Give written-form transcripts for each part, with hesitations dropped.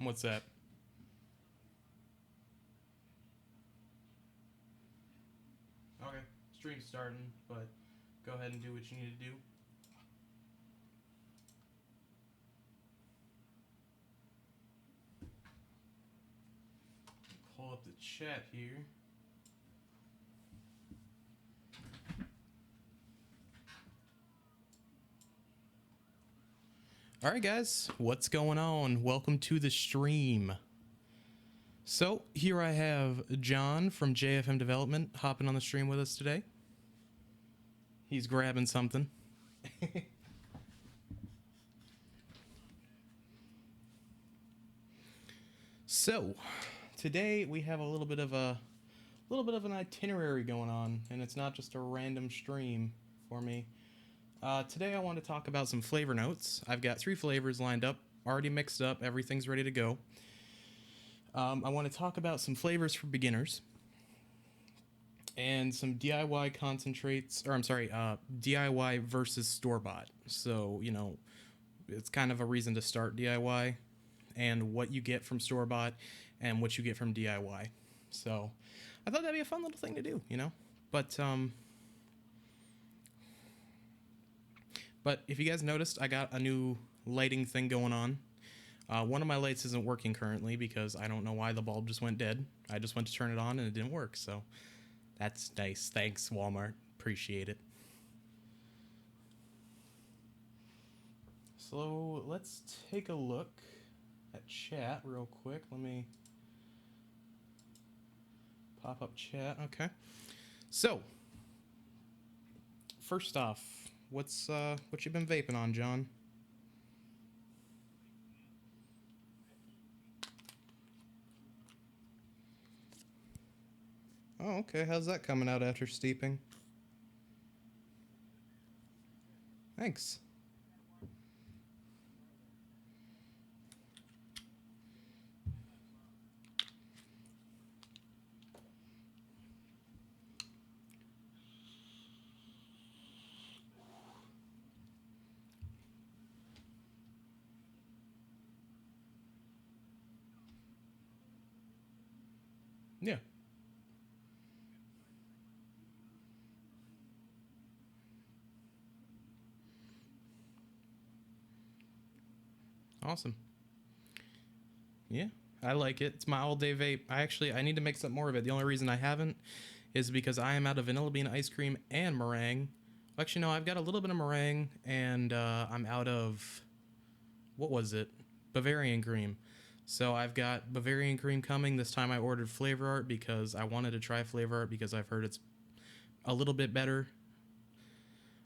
What's that? Okay, stream's starting, but go ahead and do what you need to do. Pull up the chat here. All right, guys, what's going on? Welcome to the stream. So here I have John from JFM Development hopping on the stream with us today. He's grabbing something. So today we have a little bit of an itinerary going on, and it's not just a random stream for me. Today I want to talk about some flavor notes. I've got 3 flavors lined up, already mixed up, everything's ready to go. I want to talk about some flavors for beginners and some DIY concentrates, or I'm sorry, DIY versus store-bought. So, you know, it's kind of a reason to start DIY and what you get from store-bought and what you get from DIY. So I thought that'd be a fun little thing to do, you know? But if you guys noticed, I got a new lighting thing going on. One of my lights isn't working currently because I don't know why the bulb just went dead. I just went to turn it on and it didn't work, so that's nice. Thanks, Walmart. Appreciate it. So let's take a look at chat real quick. Let me pop up chat. Okay. So, first off, what you been vaping on, John? Oh, okay. How's that coming out after steeping? Thanks. Yeah. Awesome. Yeah, I like it. It's my all-day vape. I need to make some more of it. The only reason I haven't is because I am out of vanilla bean ice cream and meringue. Actually, no, I've got a little bit of meringue, and I'm out of, what was it? Bavarian cream. So I've got Bavarian cream coming. This time I ordered Flavor Art because I wanted to try Flavor Art because I've heard it's a little bit better.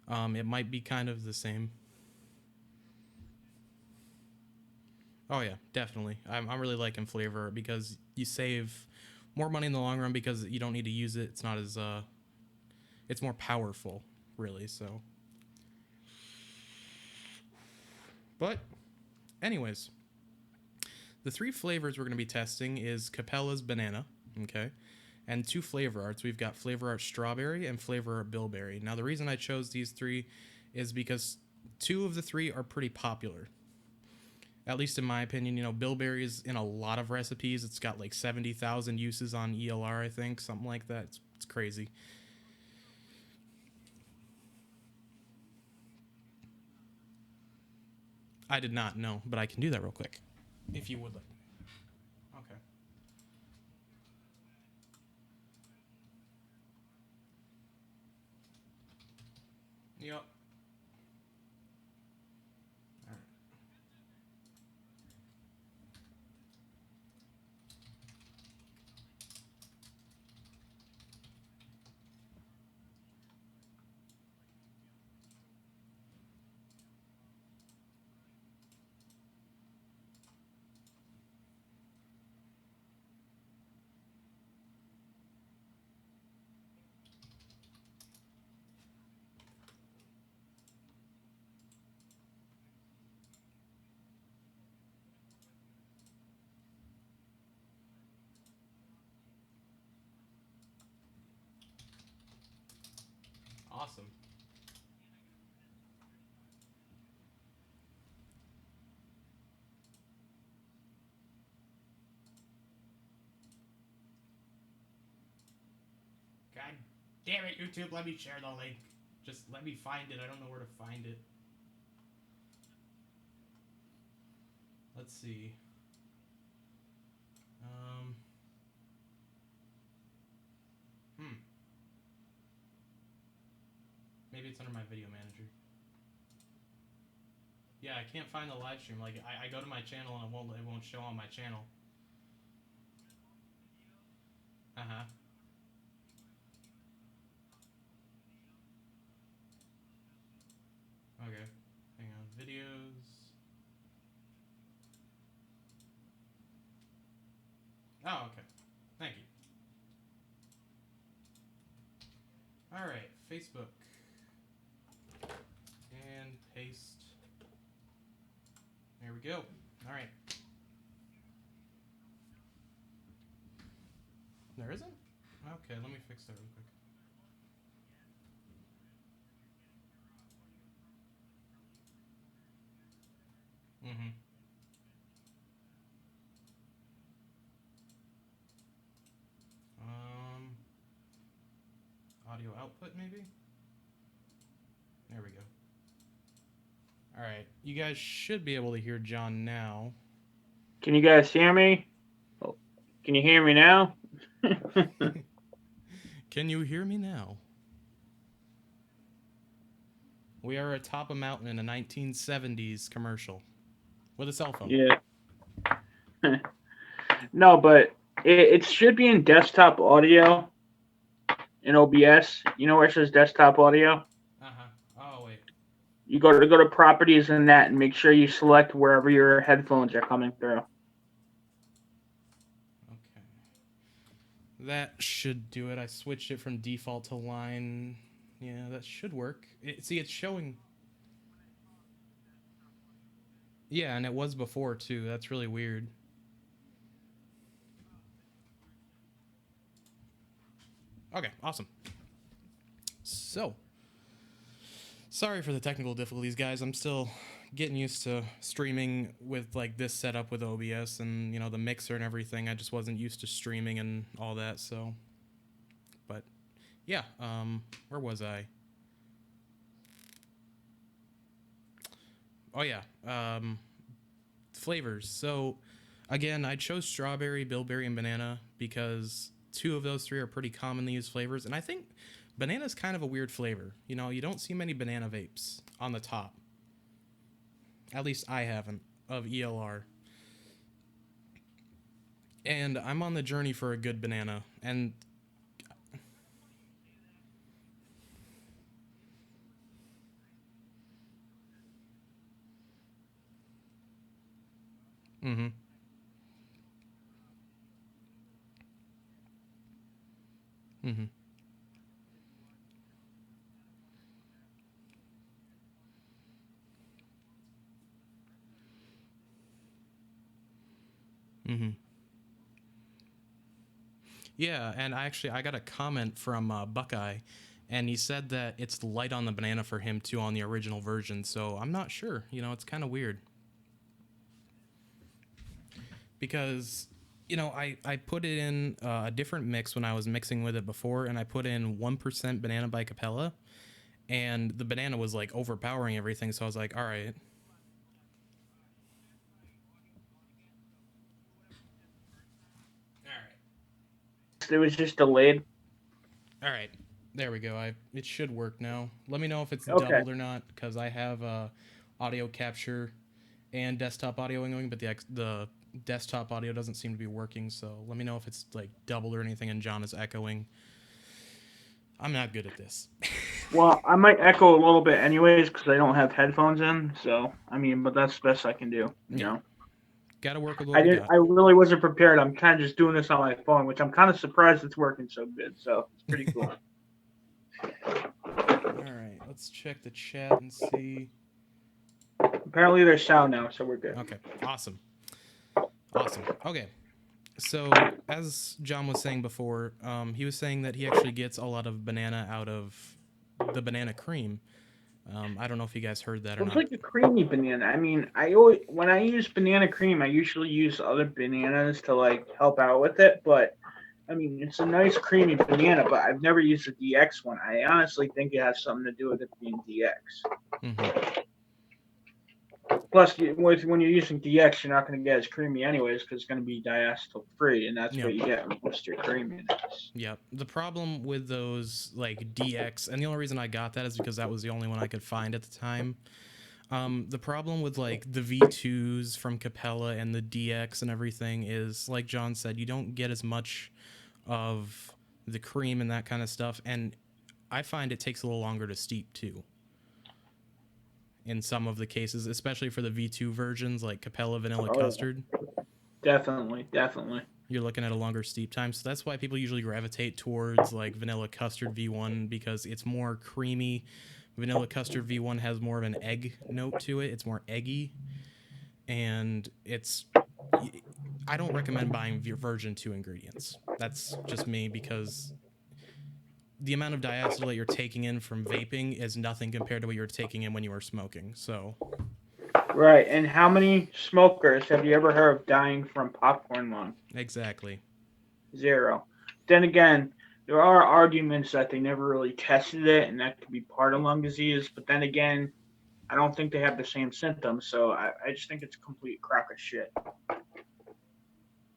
It might be kind of the same. Oh yeah, definitely. I'm really liking Flavor because you save more money in the long run because you don't need to use it. It's not as it's more powerful, really. So, but anyways, the 3 flavors we're going to be testing is Capella's banana, okay, and 2 flavor arts. We've got Flavor Art strawberry and Flavor Art bilberry. Now the reason I chose these 3 is because 2 of the 3 are pretty popular. At least in my opinion, you know, bilberry is in a lot of recipes. It's got like 70,000 uses on ELR, I think, something like that. It's crazy. I did not know, but I can do that real quick, if you would like. Okay. Yep. All right. Awesome. Damn it, YouTube, let me share the link. Just let me find it. I don't know where to find it. Let's see. Um. Maybe it's under my video manager. Yeah, I can't find the live stream. Like, I go to my channel and it won't show on my channel. Uh-huh. Okay. Hang on. Videos. Oh, okay. Thank you. Alright, Facebook. And paste. There we go. Alright. There isn't? Okay, let me fix that real quick. Mm-hmm. Audio output, maybe? There we go. Alright, you guys should be able to hear John now. Can you guys hear me? Oh, can you hear me now? Can you hear me now? We are atop a mountain in a 1970s commercial with a cell phone. Yeah. No, but it should be in desktop audio in OBS. You know where it says desktop audio? Uh-huh. Oh, wait. You go to properties in that and make sure you select wherever your headphones are coming through. Okay. That should do it. I switched it from default to line. Yeah, that should work. See, it's showing. Yeah, and it was before, too. That's really weird. Okay, awesome. So, sorry for the technical difficulties, guys. I'm still getting used to streaming with like this setup with OBS and the mixer and everything. I just wasn't used to streaming and all that. So, but yeah, where was I? Oh yeah, flavors. So again, I chose strawberry, bilberry, and banana because two of those three are pretty commonly used flavors, and I think banana is kind of a weird flavor. You don't see many banana vapes on the top. At least I haven't, of ELR. And I'm on the journey for a good banana. And mm-hmm. Mm-hmm. Mm-hmm. Yeah, and I got a comment from Buckeye, and he said that it's light on the banana for him too on the original version. So I'm not sure. It's kind of weird because I put it in a different mix when I was mixing with it before, and I put in 1% banana by Capella, and the banana was like overpowering everything. So I was like, all right. All right. It was just delayed. All right, there we go. It should work now. Let me know if it's Okay. doubled or not, because I have audio capture and desktop audio going, but the desktop audio doesn't seem to be working. So let me know if it's like doubled or anything, and John is echoing. I'm not good at this. Well, I might echo a little bit anyways because I don't have headphones in. So I mean, but that's the best I can do. Yeah, got to work with what I we didn't. got. I really wasn't prepared. I'm kind of just doing this on my phone, which I'm kind of surprised it's working so good. So it's pretty cool. All right, let's check the chat and see. Apparently, there's sound now, so we're good. Okay, awesome. Okay, so as John was saying before, he was saying that he actually gets a lot of banana out of the banana cream. I don't know if you guys heard that or It's not. like a creamy banana. I mean, I always when I use banana cream, I usually use other bananas to like help out with it. But I I mean, it's a nice creamy banana, but I've never used the DX one. I honestly think it has something to do with it being DX. Mm-hmm. Plus, when you're using DX, you're not going to get as creamy anyways because it's going to be diacetyl free, and that's what Yep. you get with most of your creaminess. Yep. The problem with those like DX, and the only reason I got that is because that was the only one I could find at the time. The problem with like the V2s from Capella and the DX and everything is, like John said, you don't get as much of the cream and that kind of stuff, and I find it takes a little longer to steep too. In some of the cases, especially for the V2 versions like Capella Vanilla Oh, yeah. Custard, Definitely, definitely. you're looking at a longer steep time. So that's why people usually gravitate towards like Vanilla Custard V1 because it's more creamy. Vanilla Custard V1 has more of an egg note to it. It's more eggy, and I don't recommend buying version 2 ingredients. That's just me because the amount of diacetyl you're taking in from vaping is nothing compared to what you're taking in when you were smoking. So, Right, and how many smokers have you ever heard of dying from popcorn lung? exactly. Zero. Then again, there are arguments that they never really tested it, and that could be part of lung disease. But then again, I don't think they have the same symptoms, so I just think it's a complete crock of shit.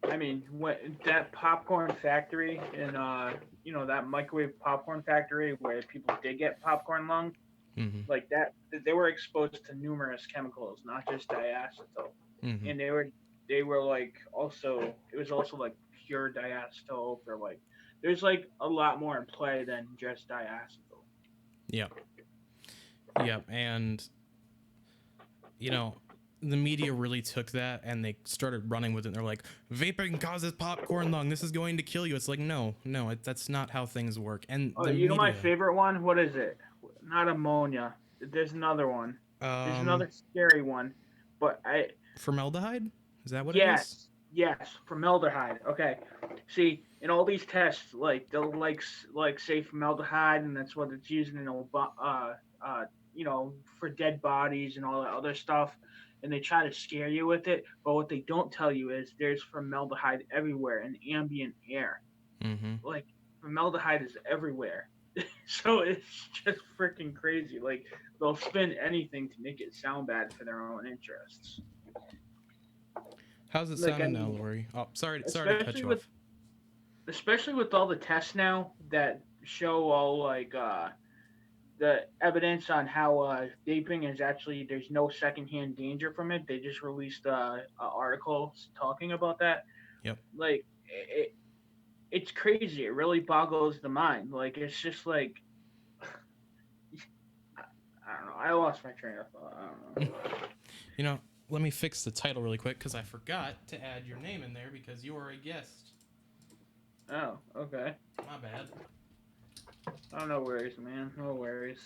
I mean, that popcorn factory in that microwave popcorn factory where people did get popcorn lung, Mm-hmm. like that, they were exposed to numerous chemicals, not just diacetyl, Mm-hmm. and they were like also it was also like pure diacetyl for like there's like a lot more in play than just diacetyl. Yep. Yep. And, you know, the media really took that and they started running with it. They're like, vaping causes popcorn lung. This is going to kill you. It's like, no, that's not how things work. And Oh, the you know my media, favorite one? What is it? Not ammonia. There's another one. There's um, another scary one, but I formaldehyde, is that what it is? yes, formaldehyde. Okay, see, in all these tests, like they'll like say formaldehyde, and that's what it's using in for dead bodies and all that other stuff, and they try to scare you with it. But what they don't tell you is there's formaldehyde everywhere in ambient air. Mm-hmm. Like formaldehyde is everywhere. So it's just freaking crazy. Like they'll spin anything to make it sound bad for their own interests. How's it Like I sounding now, mean, Lori? Oh, sorry to cut especially you with off. especially with all the tests now that show all like the evidence on how vaping is actually there's no secondhand danger from it. They just released articles talking about that. Yep. Like it's crazy. It really boggles the mind. Like it's just like I don't know. I lost my train of thought. I don't know. You know, let me fix the title really quick because I forgot to add your name in there because you are a guest. Oh, okay. My bad. Oh, no worries, man. No worries.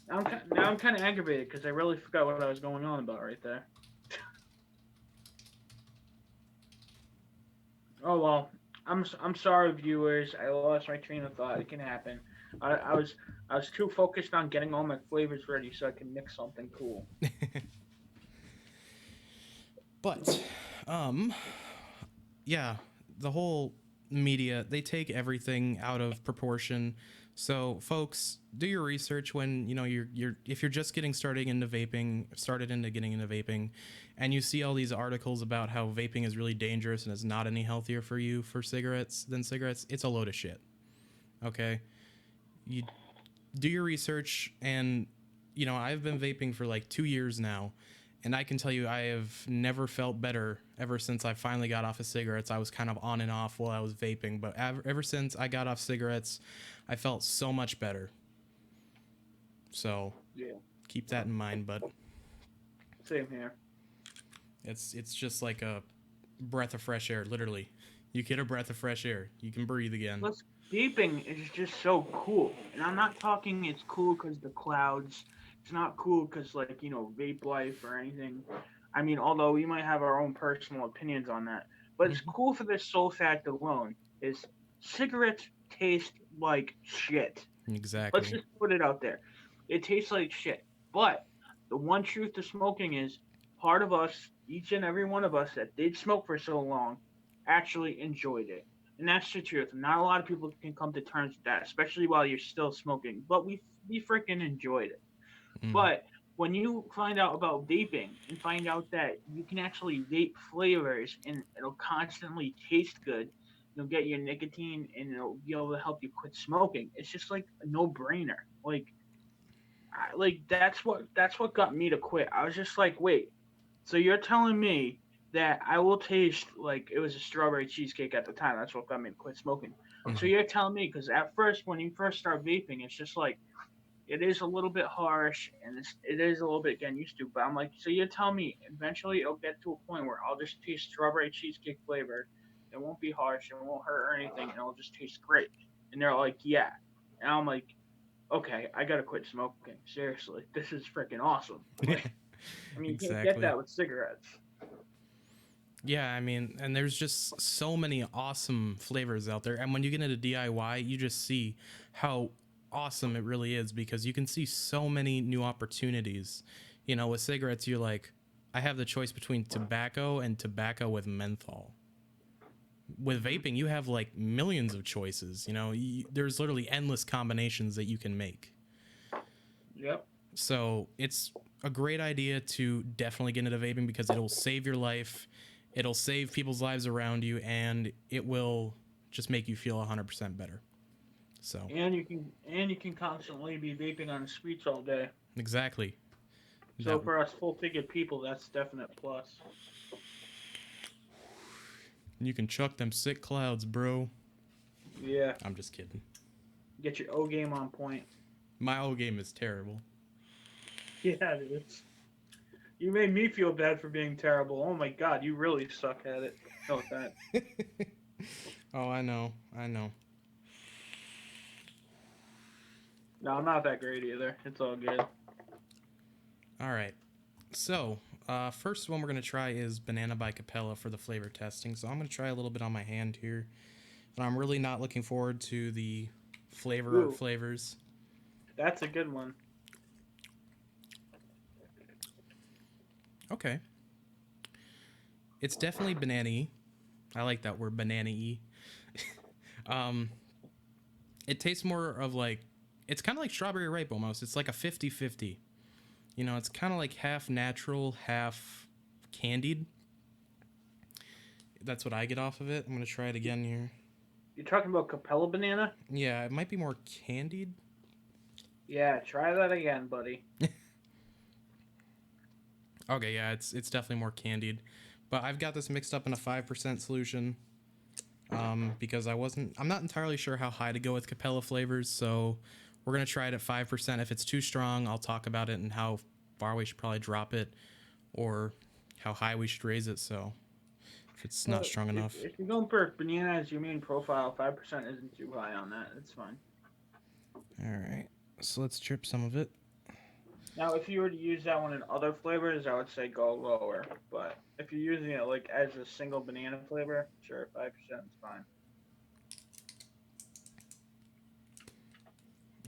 Now I'm kind of aggravated because I really forgot what I was going on about right there. Oh well, I'm sorry, viewers. I lost my train of thought. It can happen. I was too focused on getting all my flavors ready so I can mix something cool. But, um, yeah, the whole media, they take everything out of proportion. So, folks, do your research when, you're if you're just getting into vaping and you see all these articles about how vaping is really dangerous and is not any healthier for you for cigarettes than cigarettes, it's a load of shit. Okay? You do your research, and I've been vaping for like 2 years now, and I can tell you I have never felt better ever since I finally got off of cigarettes. I was kind of on and off while I was vaping, but ever since I got off cigarettes, I felt so much better. So Yeah, keep that in mind. But same here. it's just like a breath of fresh air, literally. You get a breath of fresh air, you can breathe again. Plus, vaping is just so cool, and I'm not talking it's cool because the clouds. It's not cool because like vape life or anything. I mean, although we might have our own personal opinions on that, but it's Hmm. cool for this sole fact alone is cigarettes taste like shit. Let's Exactly. just put it out there. It tastes like shit. But the one truth to smoking is part of us, each and every one of us that did smoke for so long, actually enjoyed it. And that's the truth. Not a lot of people can come to terms with that, especially while you're still smoking. But we freaking enjoyed it. Mm. But when you find out about vaping and find out that you can actually vape flavors and it'll constantly taste good, you'll get your nicotine and it'll be able to help you quit smoking. It's just like a no brainer. Like that's what got me to quit. I was just like, wait, so you're telling me that I will taste like it was a strawberry cheesecake at the time. That's what got me to quit smoking. So Hmm. you're telling me because at first when you first start vaping, it's just like it is a little bit harsh and it is a little bit getting used to. But I'm like, so you're telling me eventually it'll get to a point where I'll just taste strawberry cheesecake flavor. It won't be harsh. It won't hurt or anything, and it'll just taste great. And they're like, yeah. And I'm like, okay, I gotta quit smoking. Seriously, this is freaking awesome. Like, Yeah, I mean, you can't get exactly. that with cigarettes. Yeah, I mean, and there's just so many awesome flavors out there. And when you get into DIY, you just see how awesome it really is because you can see so many new opportunities. You know, with cigarettes, you're like, I have the choice between tobacco and tobacco with menthol. With Hmm. vaping, you have like millions of choices. You know, there's literally endless combinations that you can make. Yep. So it's a great idea to definitely get into vaping because it'll save your life, it'll save people's lives around you, and it will just make you feel 100% better. So, And you can constantly be vaping on the streets all day. exactly. So That for us full-figured people, that's definite plus. you can chuck them sick clouds, bro. Yeah. I'm just kidding. Get your O game on point. My old game is terrible. Yeah, it is. You made me feel bad for being terrible. Oh my god, you really suck at it. No offense. Oh, I know. I know. No, I'm not that great either. It's all good. All right. So, first one we're going to try is Banana by Capella for the flavor testing. So, I'm going to try a little bit on my hand here. But I'm really not looking forward to the flavor art Ooh, flavors. that's a good one. Okay. It's definitely banana-y. I like that word, banana-y. Um, it tastes more of like, it's kind of like strawberry ripe almost. It's like a 50-50. You know, it's kind of like half natural, half candied. That's what I get off of it. I'm going to try it again here. You're talking about Capella banana? Yeah, it might be more candied. Yeah, try that again, buddy. Okay, yeah, it's definitely more candied. But I've got this mixed up in a 5% solution because I'm not entirely sure how high to go with Capella flavors, so we're going to try it at 5%. If it's too strong, I'll talk about it and how far we should probably drop it or how high we should raise it, so if it's not Well, strong if, enough. if you're going for banana as your main profile, 5% isn't too high on that. It's fine. All right, so let's trip some of it. Now, if you were to use that one in other flavors, I would say go lower. But if you're using it like as a single banana flavor, sure, 5% is fine.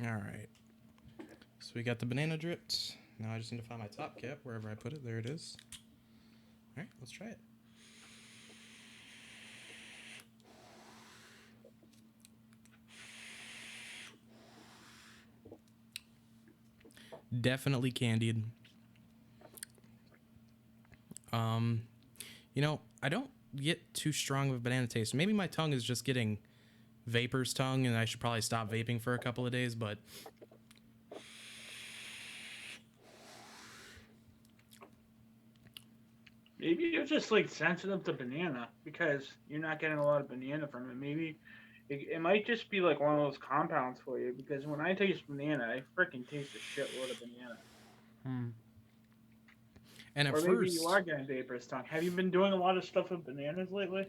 All right, so we got the banana dripped. Now I just need to find my top cap wherever I put it. There it is. All right, let's try it. Definitely candied. Um, you know, I don't get too strong of a banana taste. Maybe my tongue is just getting vapor's tongue, and I should probably stop vaping for a couple of days. But Maybe you're just like sensitive to banana because you're not getting a lot of banana from it. Maybe it might just be like one of those compounds for you because when I taste banana, I freaking taste a shitload of banana. and at Or maybe you first, are getting vapor's tongue. Have you been doing a lot of stuff with bananas lately?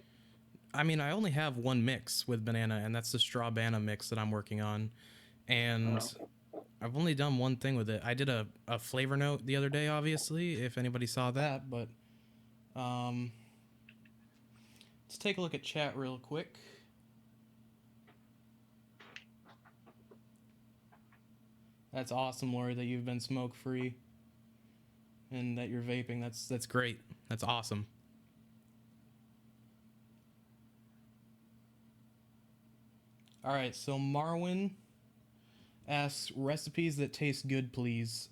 I mean, I only have one mix with banana, and that's the straw banana mix that I'm working on. And Oh. I've only done one thing with it. I did a flavor note the other day, obviously, if anybody saw that. But um, let's take a look at chat real quick. That's awesome, Lori, that you've been smoke free and that you're vaping. That's great. That's awesome. All right, so Marwin asks recipes that taste good, please.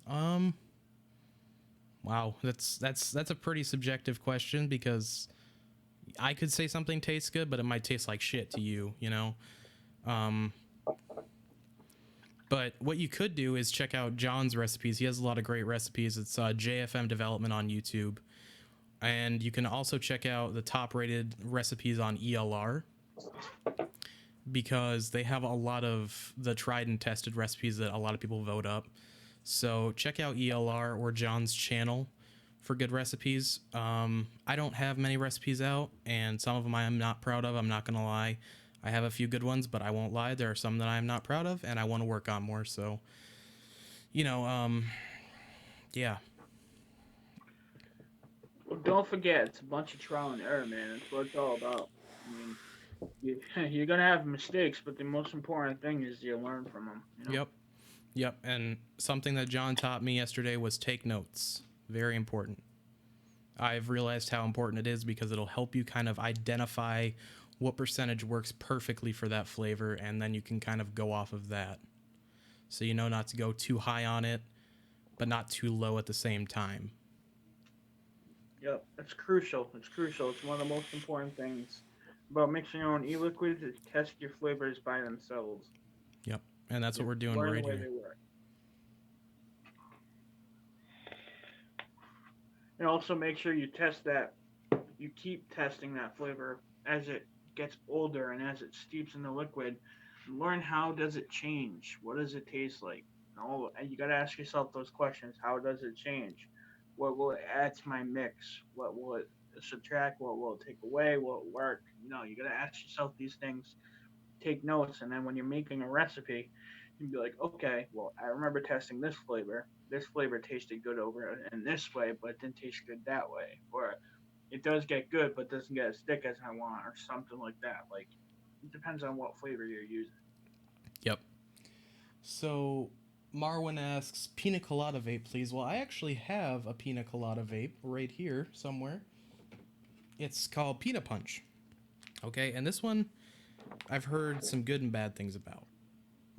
Wow, that's a pretty subjective question because I could say something tastes good, but it might taste like shit to you, you know. Um, but what you could do is check out John's recipes. He has a lot of great recipes. It's JFM Development on YouTube, and you can also check out the top-rated recipes on ELR because they have a lot of the tried and tested recipes that a lot of people vote up. So check out ELR or John's channel for good recipes. I don't have many recipes out, and some of them I am not proud of. I'm not gonna lie. I have a few good ones, but I won't lie. There are some that I'm not proud of, and I want to work on more. So, you know, yeah, Well, don't forget, it's a bunch of trial and error, man. That's what it's all about. I mean, you're gonna have mistakes, but the most important thing is you learn from them. You know. yep, yep. And something that John taught me yesterday was take notes. Very important. I've realized how important it is because it'll help you kind of identify what percentage works perfectly for that flavor, and then you can kind of go off of that. So you know not to go too high on it, but not too low at the same time. Yep, it's crucial. It's crucial. It's one of the most important things about mixing your own e-liquids is test your flavors by themselves. Yep. And that's what Just we're doing learn the right way here. they work. And also make sure you test that. You keep testing that flavor as it gets older and as it steeps in the liquid. Learn how does it change? What does it taste like? And you got to ask yourself those questions. How does it change? What will it add to my mix? What will it subtract? What will it take away? Will it work? You got to ask yourself these things, take notes, and then when you're making a recipe, you can be like, okay, well, I remember testing this flavor. This flavor tasted good over in this way, but it didn't taste good that way. Or it does get good, but doesn't get as thick as I want, or something like that. Like, it depends on what flavor you're using. Yep. So Marwin asks, pina colada vape, please. Well, I actually have a pina colada vape right here somewhere. It's called Pina Punch. Okay, and this one I've heard some good and bad things about.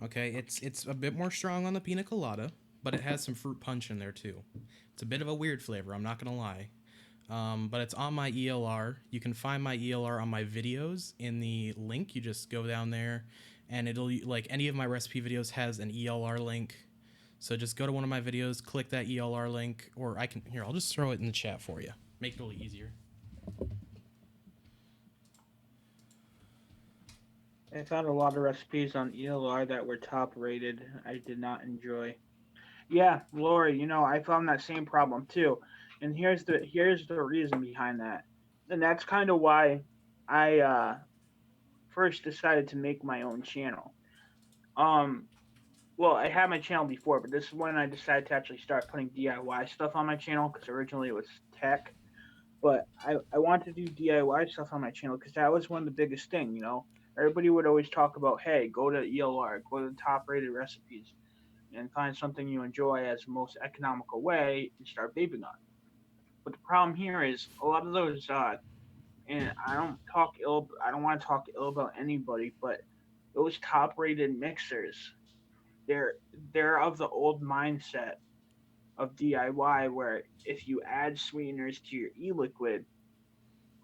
Okay, it's a bit more strong on the pina colada, but it has some fruit punch in there too. It's a bit of a weird flavor, I'm not gonna lie. But it's on my ELR. You can find my ELR on my videos in the link. You just go down there, and it'll like any of my recipe videos has an ELR link. So just go to one of my videos, click that ELR link, or I can here. I'll just throw it in the chat for you. Make it a little easier. I found a lot of recipes on ELR that were top rated. I did not enjoy. Yeah, Lori, I found that same problem too. And here's the reason behind that. And that's kind of why I first decided to make my own channel. Um well, I had my channel before, but this is when I decided to actually start putting DIY stuff on my channel because originally it was tech. But I wanted to do DIY stuff on my channel because that was one of the biggest thing. Everybody would always talk about, hey, go to ELR, go to the top rated recipes, and find something you enjoy as the most economical way and start vaping on. But the problem here is a lot of those, and I don't want to talk ill about anybody, but those top rated mixers, they're they're of the old mindset of DIY where if you add sweeteners to your e-liquid,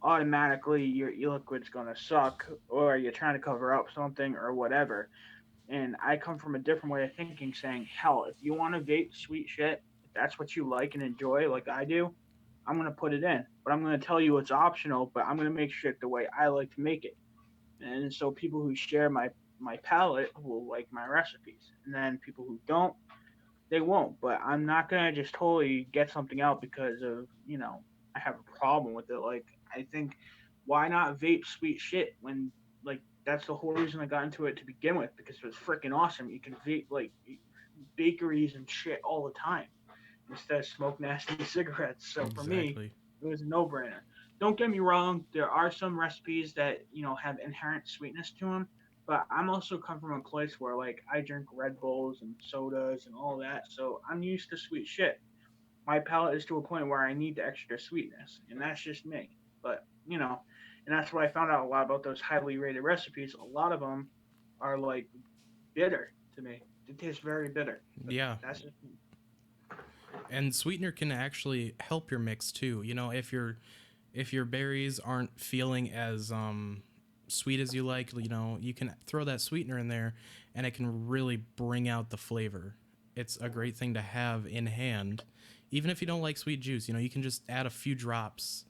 automatically your e-liquid's going to suck or you're trying to cover up something or whatever. And I come from a different way of thinking saying, hell, if you want to vape sweet shit, if that's what you like and enjoy like I do, I'm going to put it in. But I'm going to tell you it's optional, but I'm going to make shit the way I like to make it. And so people who share my palate will like my recipes. And then people who don't, they won't. But I'm not gonna just totally get something out because of I have a problem with it. Like I think why not vape sweet shit when like that's the whole reason I got into it to begin with because it was freaking awesome. You can vape like bakeries and shit all the time instead of smoke nasty cigarettes. So for me, Exactly. it was a no brainer. Don't get me wrong, there are some recipes that, have inherent sweetness to them, but I'm also come from a place where like I drink Red Bulls and sodas and all that, so I'm used to sweet shit. My palate is to a point where I need the extra sweetness, and that's just me. But, and that's what I found out a lot about those highly rated recipes. A lot of them are like bitter to me. They taste very bitter. But Yeah, that's just and sweetener can actually help your mix too. If your berries aren't feeling as sweet as you like, you can throw that sweetener in there, and it can really bring out the flavor. It's a great thing to have in hand, even if you don't like sweet juice. You can just add a few drops,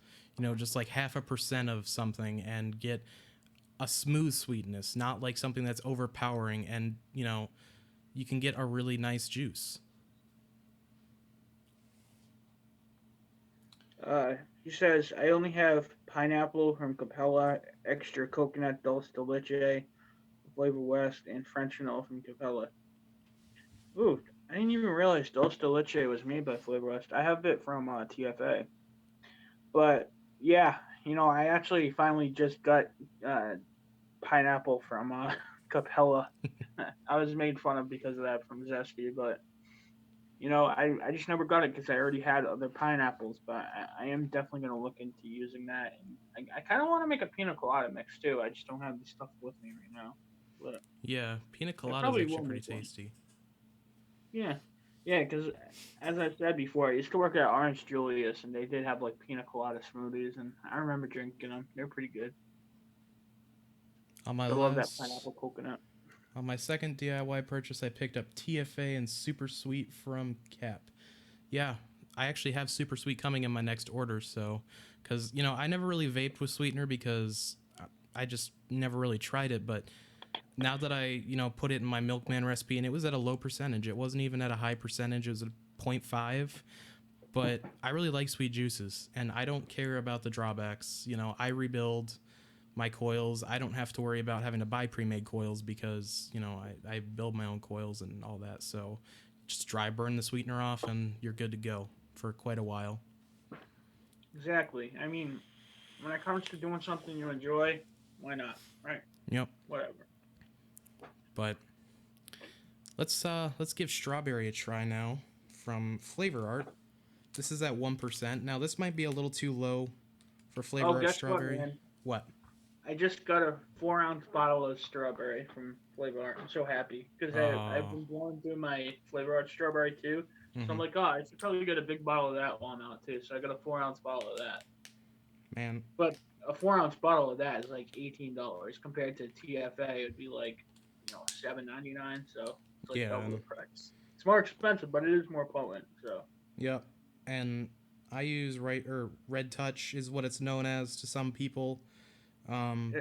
just like 0.5% of something, and get a smooth sweetness, not like something that's overpowering, and you can get a really nice juice. uh he says I only have pineapple from Capella, extra coconut dulce de leche, Flavor West, and French vanilla from Capella. Ooh, I didn't even realize dulce de leche was made by Flavor West. I have it from TFA. But yeah, I actually finally just got uh, pineapple from Capella. I was made fun of because of that from Zesty, but I just never got it because I already had other pineapples. But I am definitely going to look into using that, and I kind of want to make a pina colada mix too. I just don't have the stuff with me right now, but Yeah, pina I colada is probably actually will pretty make one. tasty. Yeah, yeah, because as I said before, I used to work at Orange Julius, and they did have like pina colada smoothies, and I remember drinking them. They're pretty good. On my I love that last pineapple coconut. On my second DIY purchase, I picked up TFA and Super Sweet from Cap. Yeah, I actually have Super Sweet coming in my next order, so because I never really vaped with sweetener because I just never really tried it, but now that I put it in my Milkman recipe and it was at a low percentage, it wasn't even at a high percentage, it was at 0.5. But I really like sweet juices, and I don't care about the drawbacks. I rebuild my coils. I don't have to worry about having to buy pre-made coils because I build my own coils and all that. So just dry burn the sweetener off, and you're good to go for quite a while. Exactly. I mean, when it comes to doing something you enjoy, why not? Right? Yep. Whatever. But let's give strawberry a try now from Flavor Art. This is at 1%. Now this might be a little too low for Oh, Flavor Art guess what, strawberry. man? What? I just got a 4 ounce bottle of strawberry from Flavor Art. I'm so happy because I've Oh, been going through my Flavor Art strawberry too. So I'm mm-hmm. like, oh, I should probably get a big bottle of that while I'm out too. So I got a 4 ounce bottle of that. Man. But a 4 ounce bottle of that is like $18 compared to TFA. It'd be like, $7.99. So it's like Yeah. double the And price. It's more expensive, but it is more potent. So yep. And I use Red Touch is what it's known as to some people.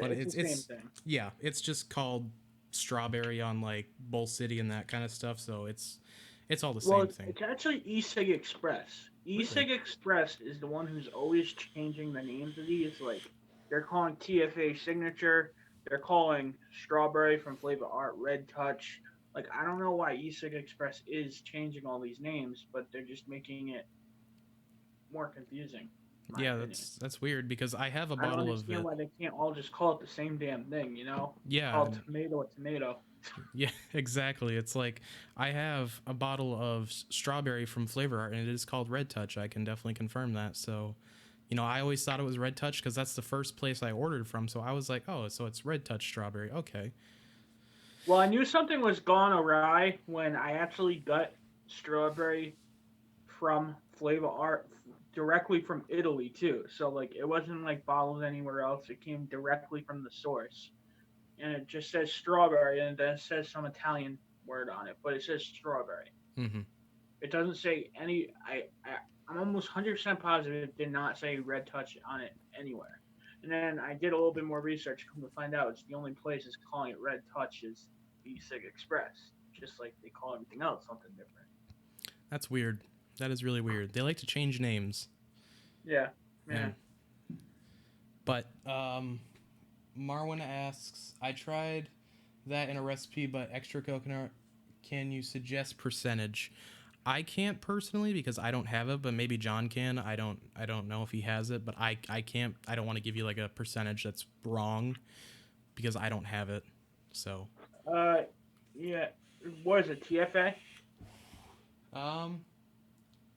But it's the same it's thing. yeah, it's just called strawberry on like Bull City and that kind of stuff. So it's all the Well, same thing. it's actually eSig Express. Really? eSig Express is the one who's always changing the names of these. Like they're calling TFA Signature, they're calling Strawberry from Flavor Art Red Touch. Like I don't know why eSig Express is changing all these names, but they're just making it more confusing, in my Yeah, opinion. that's weird because I have a I don't bottle of understand it. why they can't all just call it the same damn thing. Yeah, Call tomato a tomato. yeah, exactly. It's like I have a bottle of strawberry from Flavor Art, and it is called Red Touch. I can definitely confirm that. So, I always thought it was Red Touch because that's the first place I ordered from. So I was like, oh, so it's Red Touch strawberry. Okay. Well, I knew something was gone awry when I actually got strawberry from Flavor Art directly from Italy too. So like it wasn't like bottled anywhere else. It came directly from the source, and it just says strawberry, and then it says some Italian word on it, but it says strawberry. Mm-hmm. It doesn't say any. I'm almost 100% positive it did not say Red Touch on it anywhere. And then I did a little bit more research. Come to find out, it's the only place is calling it Red Touch is B-Sig Express, just like they call everything else something different. That's weird. That is really weird. They like to change names. Yeah, yeah. And but Marwin asks, I tried that in a recipe, but extra coconut. Can you suggest percentage? I can't personally because I don't have it, but maybe John can. I don't know if he has it, but I can't. I don't want to give you like a percentage that's wrong because I don't have it. So, Uh, yeah. What is it? TFA? um,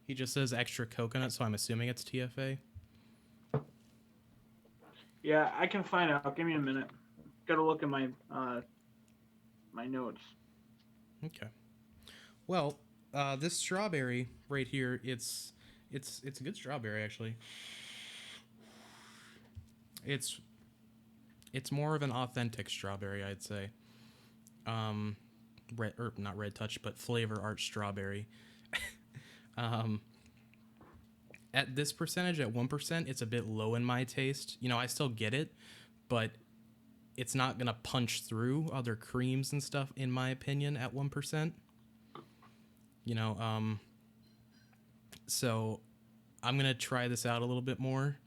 he just says extra coconut, so I'm assuming it's TFA. Yeah, I can find out. Give me a minute. Got to look at my my notes. Okay. Well, this strawberry right here, it's a good strawberry actually. It's it's more of an authentic strawberry, I'd say. Um, red or not red touch, but flavor art strawberry. Um, at this percentage, at 1%, it's a bit low in my taste. You know, I still get it, but it's not gonna punch through other creams and stuff, in my opinion, at 1%. You know, so I'm gonna try this out a little bit more,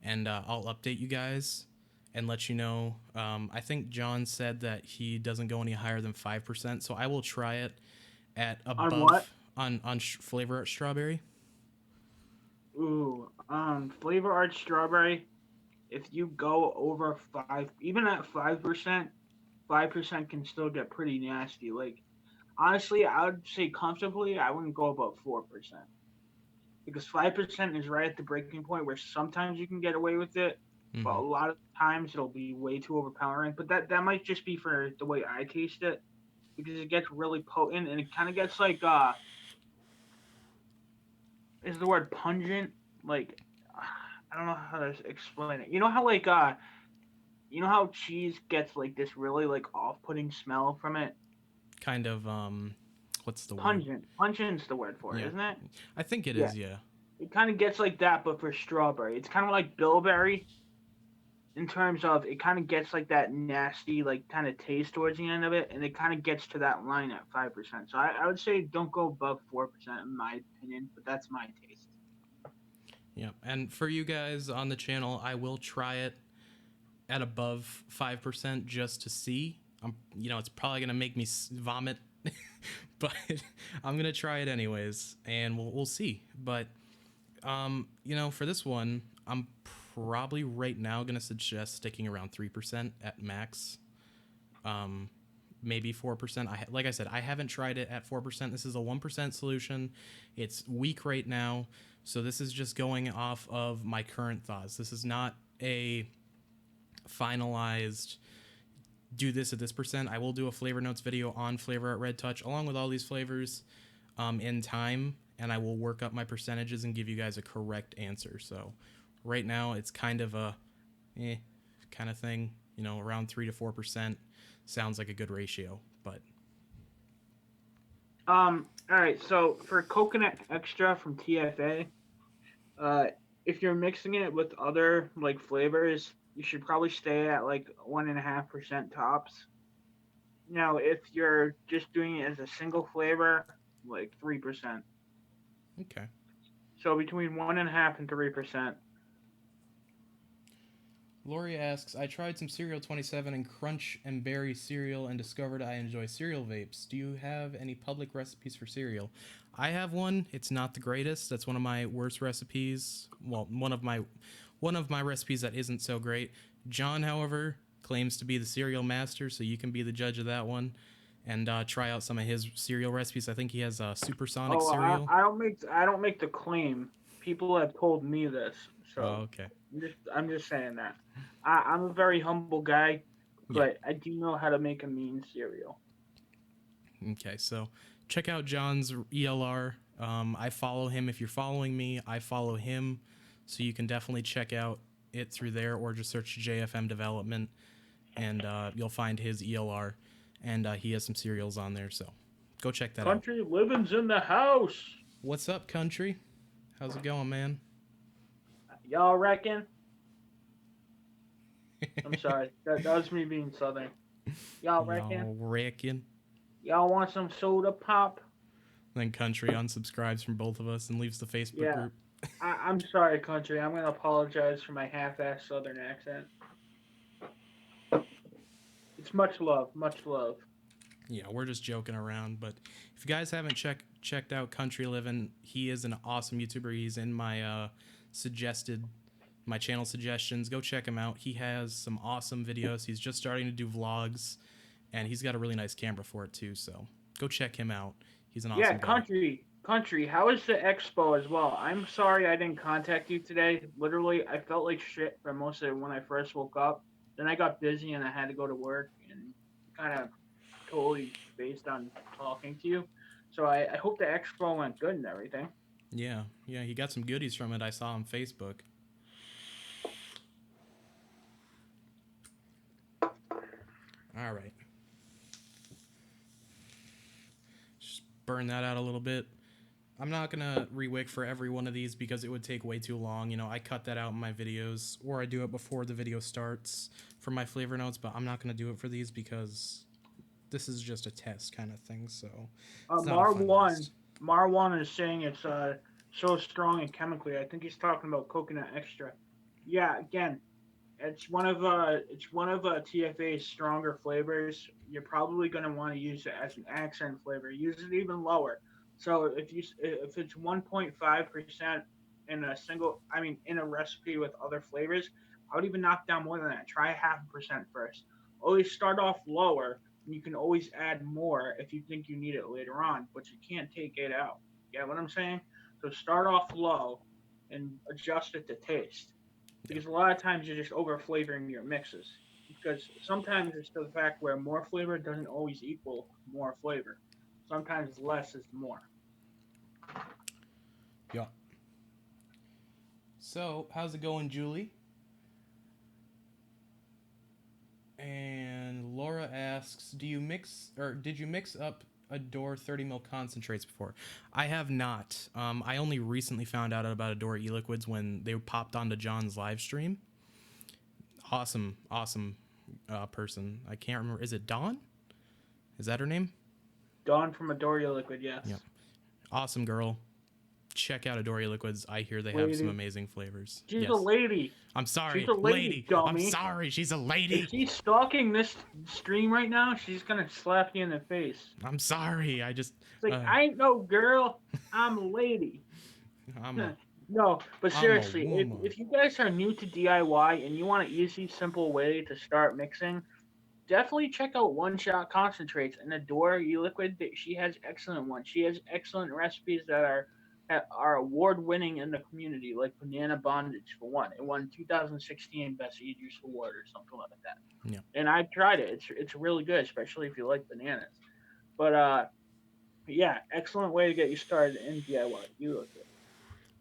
and I'll update you guys and let you know. I think John said that he doesn't go any higher than 5%, so I will try it at On what? above on flavor art strawberry. Ooh, flavor art strawberry. If you go over five, even at 5%, 5% can still get pretty nasty. Like honestly, I would say comfortably, I wouldn't go above 4% because 5% is right at the breaking point where sometimes you can get away with it, but Mm-hmm. a lot of times it'll be way too overpowering. But that might just be for the way I taste it because it gets really potent and it kind of gets like is the word pungent? Like I don't know how to explain it. You know how you know how cheese gets like this really like off-putting smell from it? Kind of what's the word? Pungent. Pungent's the word for it, Yeah, isn't it? I think it Yeah. is. Yeah, It kind of gets like that, but for strawberry. It's kind of like bilberry in terms of it kind of gets like that nasty, like kind of taste towards the end of it, and it kind of gets to that line at 5%. So I would say don't go above 4% in my opinion, but that's my taste. yeah. And for you guys on the channel, I will try it at above 5% just to see. You know, it's probably gonna make me vomit, but I'm gonna try it anyways, and we'll see. But you know, for this one, I'm probably right now gonna suggest sticking around 3% at max. Um, maybe 4%. Like I said, I haven't tried it at 4%. This is a 1% solution. It's weak right now, so this is just going off of my current thoughts. This is not a finalized do this at this percent. I will do a flavor notes video on flavor at Red Touch along with all these flavors in time, and I will work up my percentages and give you guys a correct answer. So right now it's kind of a kind of thing, you know, around 3 to 4% sounds like a good ratio, but All right. So for coconut extra from TFA, uh, if you're mixing it with other like flavors, you should probably stay at like 1.5% tops. Now, if you're just doing it as a single flavor, like 3%. okay. So between 1.5% and 3%. Lori asks, I tried some Cereal 27 and Crunch and Berry cereal and discovered I enjoy cereal vapes. Do you have any public recipes for cereal? I have one. It's not the greatest. That's one of my worst recipes. Well, one of my recipes that isn't so great. John, however, claims to be the cereal master, so you can be the judge of that one and try out some of his cereal recipes. I think he has a supersonic Oh, cereal. I don't make the claim. People have told me this, Oh, so okay. I'm just saying that. I'm a very humble guy, Yeah. but I do know how to make a mean cereal. Okay, so check out John's ELR. I follow him. If you're following me, I follow him. So you can definitely check out it through there or just search JFM Development and you'll find his ELR. And he has some cereals on there. So go check that out. Country living's in the house. What's up, country? How's it going, man? Y'all reckon? I'm sorry. That was me being southern. Y'all reckon? Y'all reckon? Y'all want some soda pop? Then country unsubscribes from both of us and leaves the Facebook Yeah. group. I'm sorry, country. I'm gonna apologize for my half-ass southern accent. It's much love, much love. Yeah, we're just joking around. But if you guys haven't checked out Country Living, he is an awesome YouTuber. He's in my suggested my channel suggestions. Go check him out. He has some awesome videos. He's just starting to do vlogs, and he's got a really nice camera for it too. So go check him out. He's an Yeah, awesome guy. country. How is the expo as well? I'm sorry I didn't contact you today. Literally, I felt like shit for most of it when I first woke up. Then I got busy and I had to go to work and kind of totally based on talking to you. So I hope the expo went good and everything. Yeah, yeah, he got some goodies from it. I saw on Facebook. All right. Just burn that out a little bit. I'm not gonna rewick for every one of these because it would take way too long. You know, I cut that out in my videos, or I do it before the video starts for my flavor notes, but I'm not gonna do it for these because this is just a test kind of thing, so it's not a Mar fun one, list. Mar one is saying it's so strong and chemically. I think he's talking about coconut extra. Yeah, again, it's one of TFA's stronger flavors. You're probably going to want to use it as an accent flavor. Use it even lower. So if it's 1.5% in a single, I mean in a recipe with other flavors, I would even knock down more than that. Try 0.5% first. Always start off lower, and you can always add more if you think you need it later on, but you can't take it out. Get what I'm saying? So start off low and adjust it to taste, Yeah. because a lot of times you're just over flavoring your mixes. Because sometimes it's the fact where more flavor doesn't always equal more flavor. Sometimes less is more. Yeah. So, how's it going, Julie? And Laura asks, "Do you mix or did you mix up Adore 30 ml concentrates before?" I have not. I only recently found out about Adore e-liquids when they popped onto John's live stream. Awesome, awesome person. I can't remember. Is it Dawn? Is that her name? Dawn from Adoria Liquid, Yep. yes. Awesome girl. Check out Adore liquids. I hear they have some Lady. amazing flavors. She's a Yes. lady. I'm She's sorry, a lady, lady. I'm dummy. sorry. She's a If lady. she's stalking this stream right now, she's gonna slap you in the face. I'm sorry. I just It's like, I ain't no girl, I'm a lady. I'm a No, but I'm a seriously, if, woman. if you guys are new to DIY and you want an easy, simple way to start mixing, definitely check out One Shot Concentrates and Adore E-Liquid. She has excellent ones. She has excellent recipes that are award winning in the community, like Banana Bondage for one. It won 2016 Best E-Juice Award or something like that. Yeah. And I tried it. It's really good, especially if you like bananas. But yeah, excellent way to get you started in DIY E-Liquid.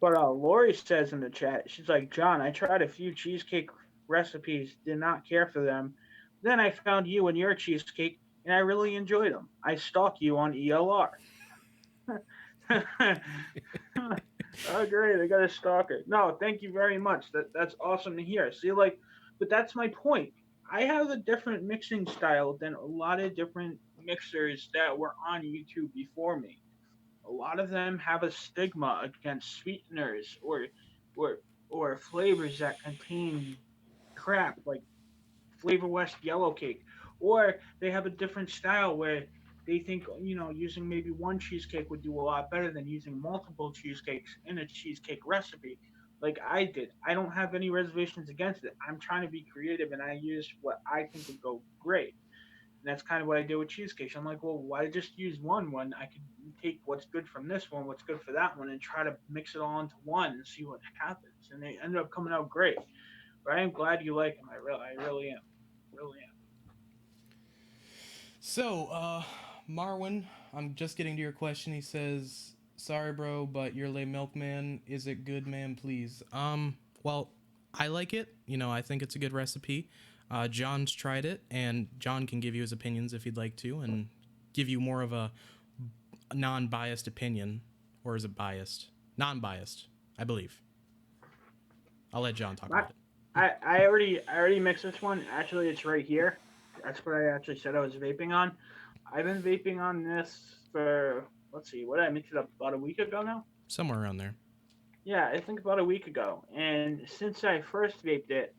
But Lori says in the chat, she's like, John, I tried a few cheesecake recipes, did not care for them. Then I found you and your cheesecake, and I really enjoyed them. I stalk you on ELR. Oh, great! I got a stalker. No, thank you very much. That's awesome to hear. See, like, but that's my point. I have a different mixing style than a lot of different mixers that were on YouTube before me. A lot of them have a stigma against sweeteners or or flavors that contain crap like Flavor West yellow cake, or they have a different style where they think using maybe one cheesecake would do a lot better than using multiple cheesecakes in a cheesecake recipe. Like I did, I don't have any reservations against it. I'm trying to be creative, and I use what I think would go great. And that's kind of what I did with cheesecakes. I'm like, well, why just use one when I could take what's good from this one, what's good for that one, and try to mix it all into one and see what happens. And they ended up coming out great. But I am glad you like them. I really am. Really am. So, Marwin, I'm just getting to your question. He says, "Sorry, bro, but your lay milkman, is it good, man? Please." Well, I like it. You know, I think it's a good recipe. John's tried it, and John can give you his opinions if he'd like to, and give you more of a non-biased opinion, or is it biased? Non-biased, I believe. I'll let John talk My, about it. I already mixed this one. Actually, it's right here. That's what I actually said I was vaping on. I've been vaping on this for, let's see, what did I mix it up about a week ago now? Somewhere around there. Yeah, I think about a week ago. And since I first vaped it,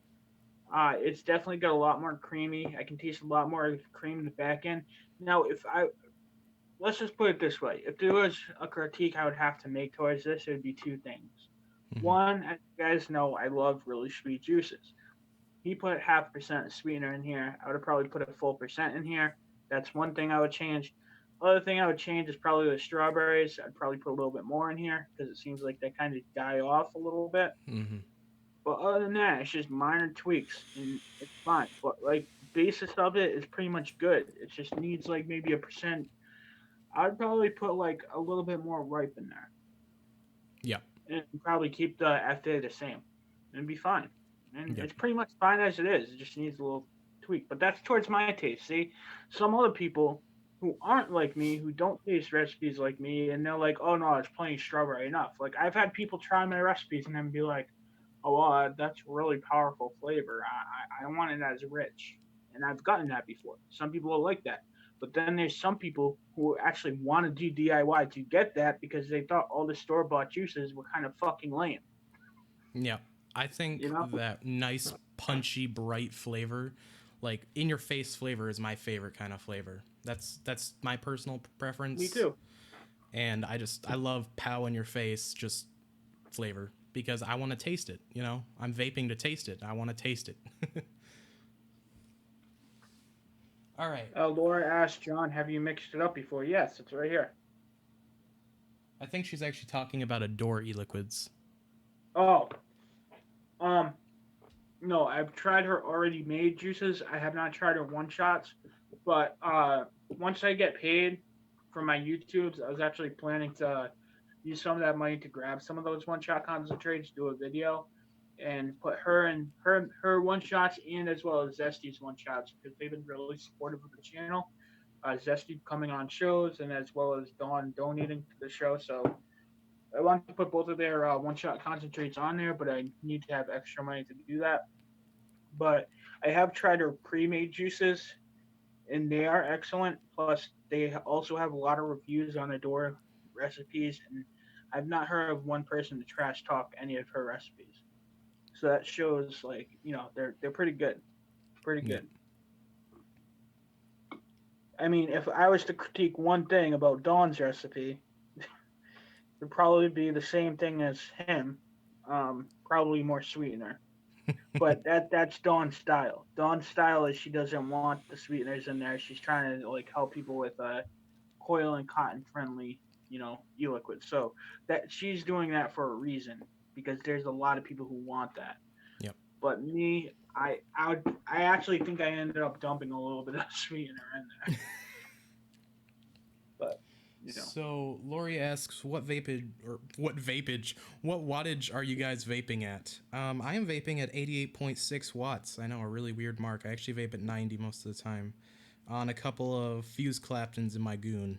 it's definitely got a lot more creamy. I can taste a lot more cream in the back end. Now, if I let's just put it this way: if there was a critique I would have to make towards this, it would be two things. Mm-hmm. One, as you guys know, I love really sweet juices. He put 0.5% sweetener in here. I would have probably put a full percent in here. That's one thing I would change. Other thing I would change is probably the strawberries. I'd probably put a little bit more in here because it seems like they kind of die off a little bit. Mm-hmm. But other than that, it's just minor tweaks and it's fine. But like basis of it is pretty much good. It just needs like maybe a percent. I'd probably put like a little bit more ripe in there, Yeah. and probably keep the FA the same, and be fine. And Yep. it's pretty much fine as it is. It just needs a little tweak. But that's towards my taste. See, some other people who aren't like me, who don't taste recipes like me, and they're like, "Oh no, it's plain strawberry enough." Like I've had people try my recipes and then be like, "Oh, well, that's really powerful flavor. I don't want it as rich." And I've gotten that before. Some people will like that. But then there's some people who actually want to do DIY to get that because they thought all the store bought juices were kind of fucking lame. Yeah. I You think know? that nice, punchy, bright flavor, like in your face flavor, is my favorite kind of flavor. That's my personal Me preference. too. And I love pow in your face just flavor because I want to taste it. You know, I'm vaping to taste it. I want to taste it. All right. Laura asked John, "Have you mixed it up before?" Yes, it's right here. I think she's actually talking about Adore e-liquids. Oh, um, no, I've tried her already made juices. I have not tried her one shots, but once I get paid for my YouTubes, I was actually planning to use some of that money to grab some of those one shot concentrates, do a video, and put her and her one shots and as well as Zesty's one shots because they've been really supportive of the channel. Zesty coming on shows and as well as Dawn donating to the show. So I want to put both of their one shot concentrates on there, but I need to have extra money to do that. But I have tried their pre made juices and they are excellent. Plus, they also have a lot of reviews on Adore recipes, and I've not heard of one person to trash talk any of her recipes. So that shows, like, they're pretty good, pretty Yeah. good. I mean, if I was to critique one thing about Dawn's recipe, it'd probably be the same thing as him, probably more sweetener. But that's Dawn's style. Dawn's style is she doesn't want the sweeteners in there. She's trying to like help people with coil and cotton friendly, e-liquid. So that she's doing that for a reason because there's a lot of people who want that. Yep. But me, I actually think I ended up dumping a little bit of sweetener in there. But So Lori asks, what wattage are you guys vaping at? I am vaping at 88.6 watts. I know, a really weird mark. I actually vape at 90 most of the time, on a couple of fuse Claptons in my goon.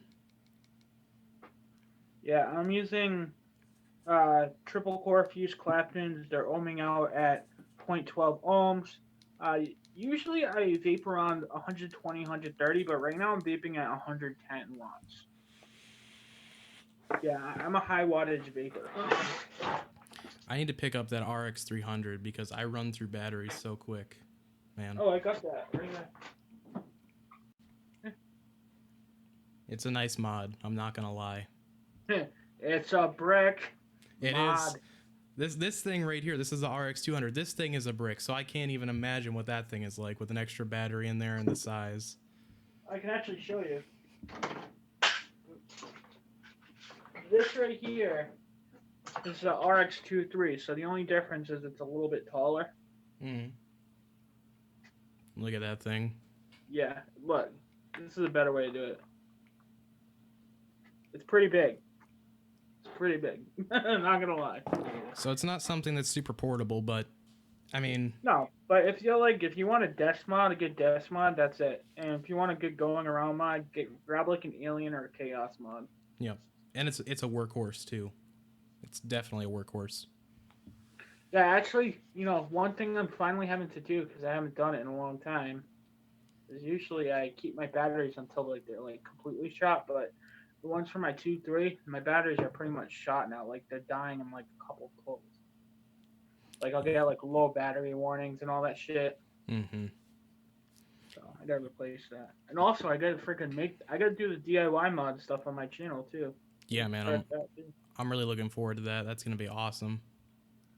yeah, I'm using triple core fuse Claptons. They're ohming out at zero point 0.12 ohms. Uh, Usually I vape around 120, 130, but right now I'm vaping at 110 watts. Yeah, I'm a high wattage vapor. I need to pick up that RX 300 because I run through batteries so quick, man. Oh, I got that right It's a nice mod. I'm not gonna lie. there. It's a brick It is. mod. This thing right here, this is the RX 200. This thing is a brick, so I can't even imagine what that thing is like with an extra battery in there and the size. I can actually show you. This right here is the RX 23. So the only difference is it's a little bit taller. Mm. Look at that thing. Yeah, look, this is a better way to do it. It's pretty big. It's pretty big. I'm not gonna lie. So it's not something that's super portable, but I mean, No, but if you want a desk mod, a good desk mod, that's it. And if you want a good going around mod, grab like an alien or a chaos mod. yeah, and it's a workhorse too. It's definitely a workhorse. Yeah, actually, one thing I'm finally having to do because I haven't done it in a long time is usually I keep my batteries until like they're like completely shot, but the ones for my 2-3, my batteries are pretty much shot now. Like they're dying in like a couple of pulls. Like I'll get like low battery warnings and all that shit. Mm-hmm. So I gotta replace that. And also I gotta do the DIY mod stuff on my channel too. Yeah, man, Start that too. I'm really looking forward to that. That's gonna be awesome.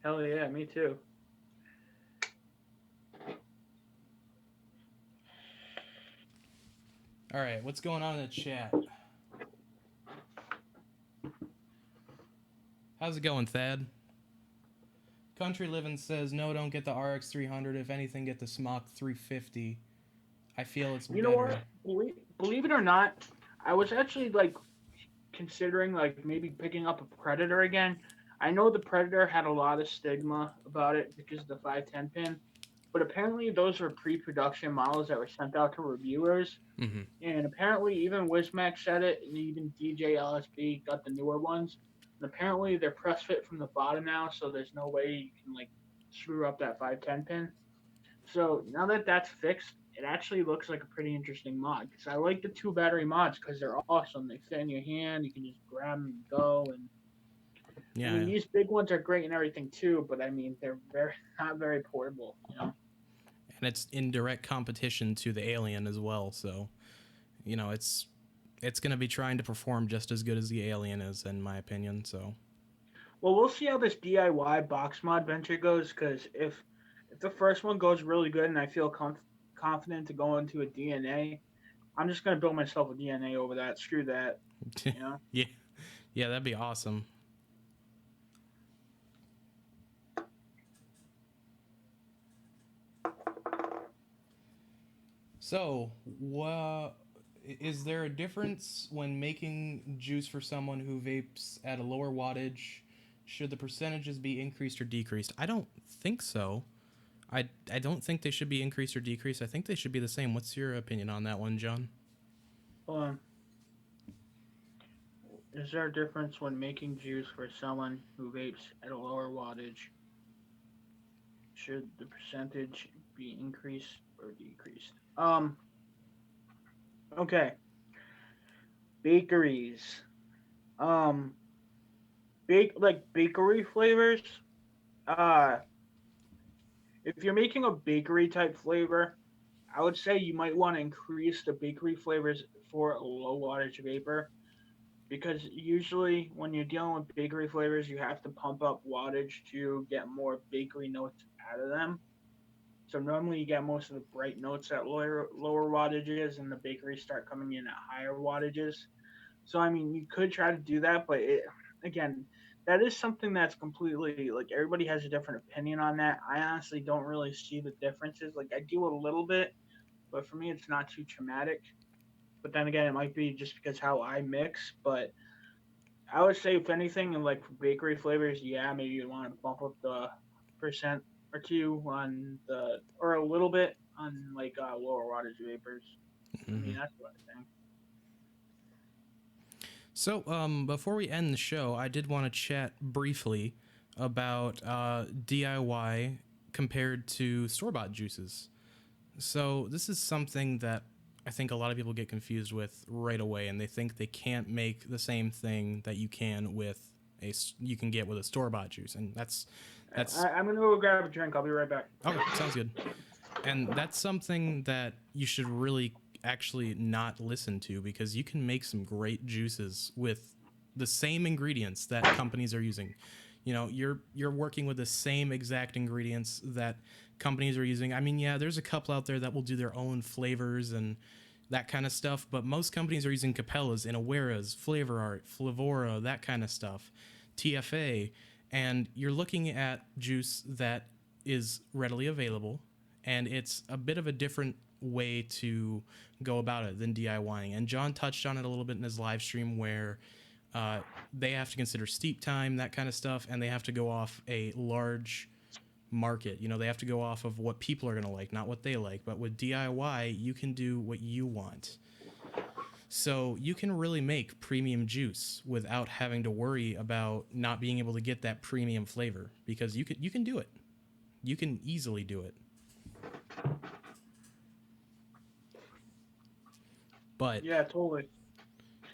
Hell yeah, me too. All right, what's going on in the chat? How's it going, Thad? Country Living says, no, don't get the RX 300. If anything, get the Smock 350. I feel it's You know what? better. Believe it or not, I was actually like considering like maybe picking up a Predator again. I know the Predator had a lot of stigma about it because of the 510 pin, but apparently those were pre-production models that were sent out to reviewers. Hmm. And apparently even Wismac said it, and even DJ LSB got the newer ones. And apparently they're press fit from the bottom now, so there's no way you can like screw up that 510 pin. So now that that's fixed, it actually looks like a pretty interesting mod because I like the two battery mods because they're awesome. They fit in your hand, you can just grab them and go. And I mean, Yeah, these big ones are great and everything too, but I mean, they're very not very portable. You know. and it's in direct competition to the Alien as well. So it's gonna be trying to perform just as good as the Alien is, in my opinion. So Well, we'll see how this DIY box mod venture goes because if the first one goes really good and I feel confident to go into a DNA, I'm just gonna build myself a DNA over that. Screw that. You know. yeah, yeah, that'd be awesome. So, is there a difference when making juice for someone who vapes at a lower wattage? Should the percentages be increased or decreased? I don't think so. I don't think they should be increased or decreased. I think they should be the same. What's your opinion on that one, John? Hold on. Is there a difference when making juice for someone who vapes at a lower wattage? Should the percentage be increased or decreased? Okay. Bakeries. Um, bakery flavors. Uh, if you're making a bakery type flavor, I would say you might want to increase the bakery flavors for a low wattage vapor because usually when you're dealing with bakery flavors, you have to pump up wattage to get more bakery notes out of them. So normally you get most of the bright notes at lower wattages, and the bakeries start coming in at higher wattages. So I mean, you could try to do that, but again, that is something that's completely like everybody has a different opinion on that. I honestly don't really see the differences. Like I do a little bit, but for me, it's not too traumatic. But then again, it might be just because how I mix. But I would say, if anything, in like bakery flavors, yeah, maybe you want to bump up the percent or two on the, or a little bit on like lower wattage vapors. I mean, Hmm. that's what I think. So, before we end the show, I did want to chat briefly about DIY compared to store bought juices. So, this is something that I think a lot of people get confused with right away, and they think they can't make the same thing that you can with you can get with a store bought juice, and that's I'm gonna go grab a drink. I'll be right back. okay. Sounds good. And that's something that you should really actually not listen to because you can make some great juices with the same ingredients that companies are using. You're working with the same exact ingredients that companies are using. I mean, yeah, there's a couple out there that will do their own flavors and that kind of stuff, but most companies are using Capellas, Inaweras, Flavor Art, Flavora, that kind of stuff, TFA, and you're looking at juice that is readily available, and it's a bit of a different way to go about it than DIYing. And John touched on it a little bit in his live stream where uh, they have to consider steep time, that kind of stuff, and they have to go off a large market. They have to go off of what people are going to like, not what they like. But with DIY, you can do what you want. So you can really make premium juice without having to worry about not being able to get that premium flavor because you can do it. You can easily do it. But Yeah, totally.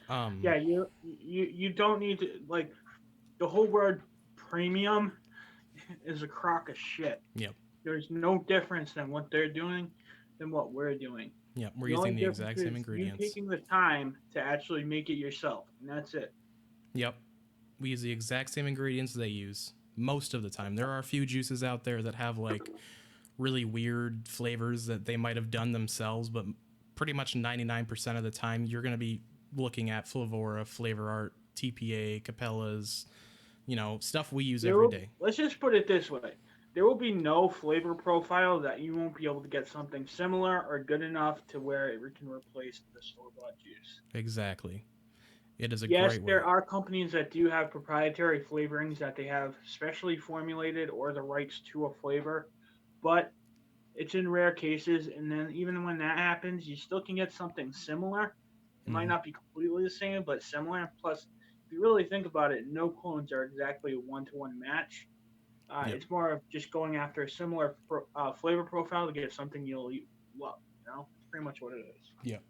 um Yeah, you don't need to like the whole word premium is a crock of shit. yep. There's no difference in what they're doing than what we're doing. Yep, we're The only using the difference exact same is you ingredients. taking the time to actually make it yourself, and that's it. Yep. We use the exact same ingredients they use most of the time. There are a few juices out there that have like really weird flavors that they might have done themselves, but pretty much 99% of the time you're going to be looking at Flavora, Flavor Art, TPA, Capellas, stuff we use every day. Let's just put it this way. there will be no flavor profile that you won't be able to get something similar or good enough to where it can replace the store bought juice. Exactly. It is a Yes, great there way. are companies that do have proprietary flavorings that they have specially formulated or the rights to a flavor, but it's in rare cases. And then even when that happens, you still can get something similar. It might Hmm. not be completely the same, but similar. Plus, if you really think about it, no clones are exactly a one-to-one match. Yep. It's more of just going after a similar flavor profile to get something you'll love. It's pretty much what it is. Yep.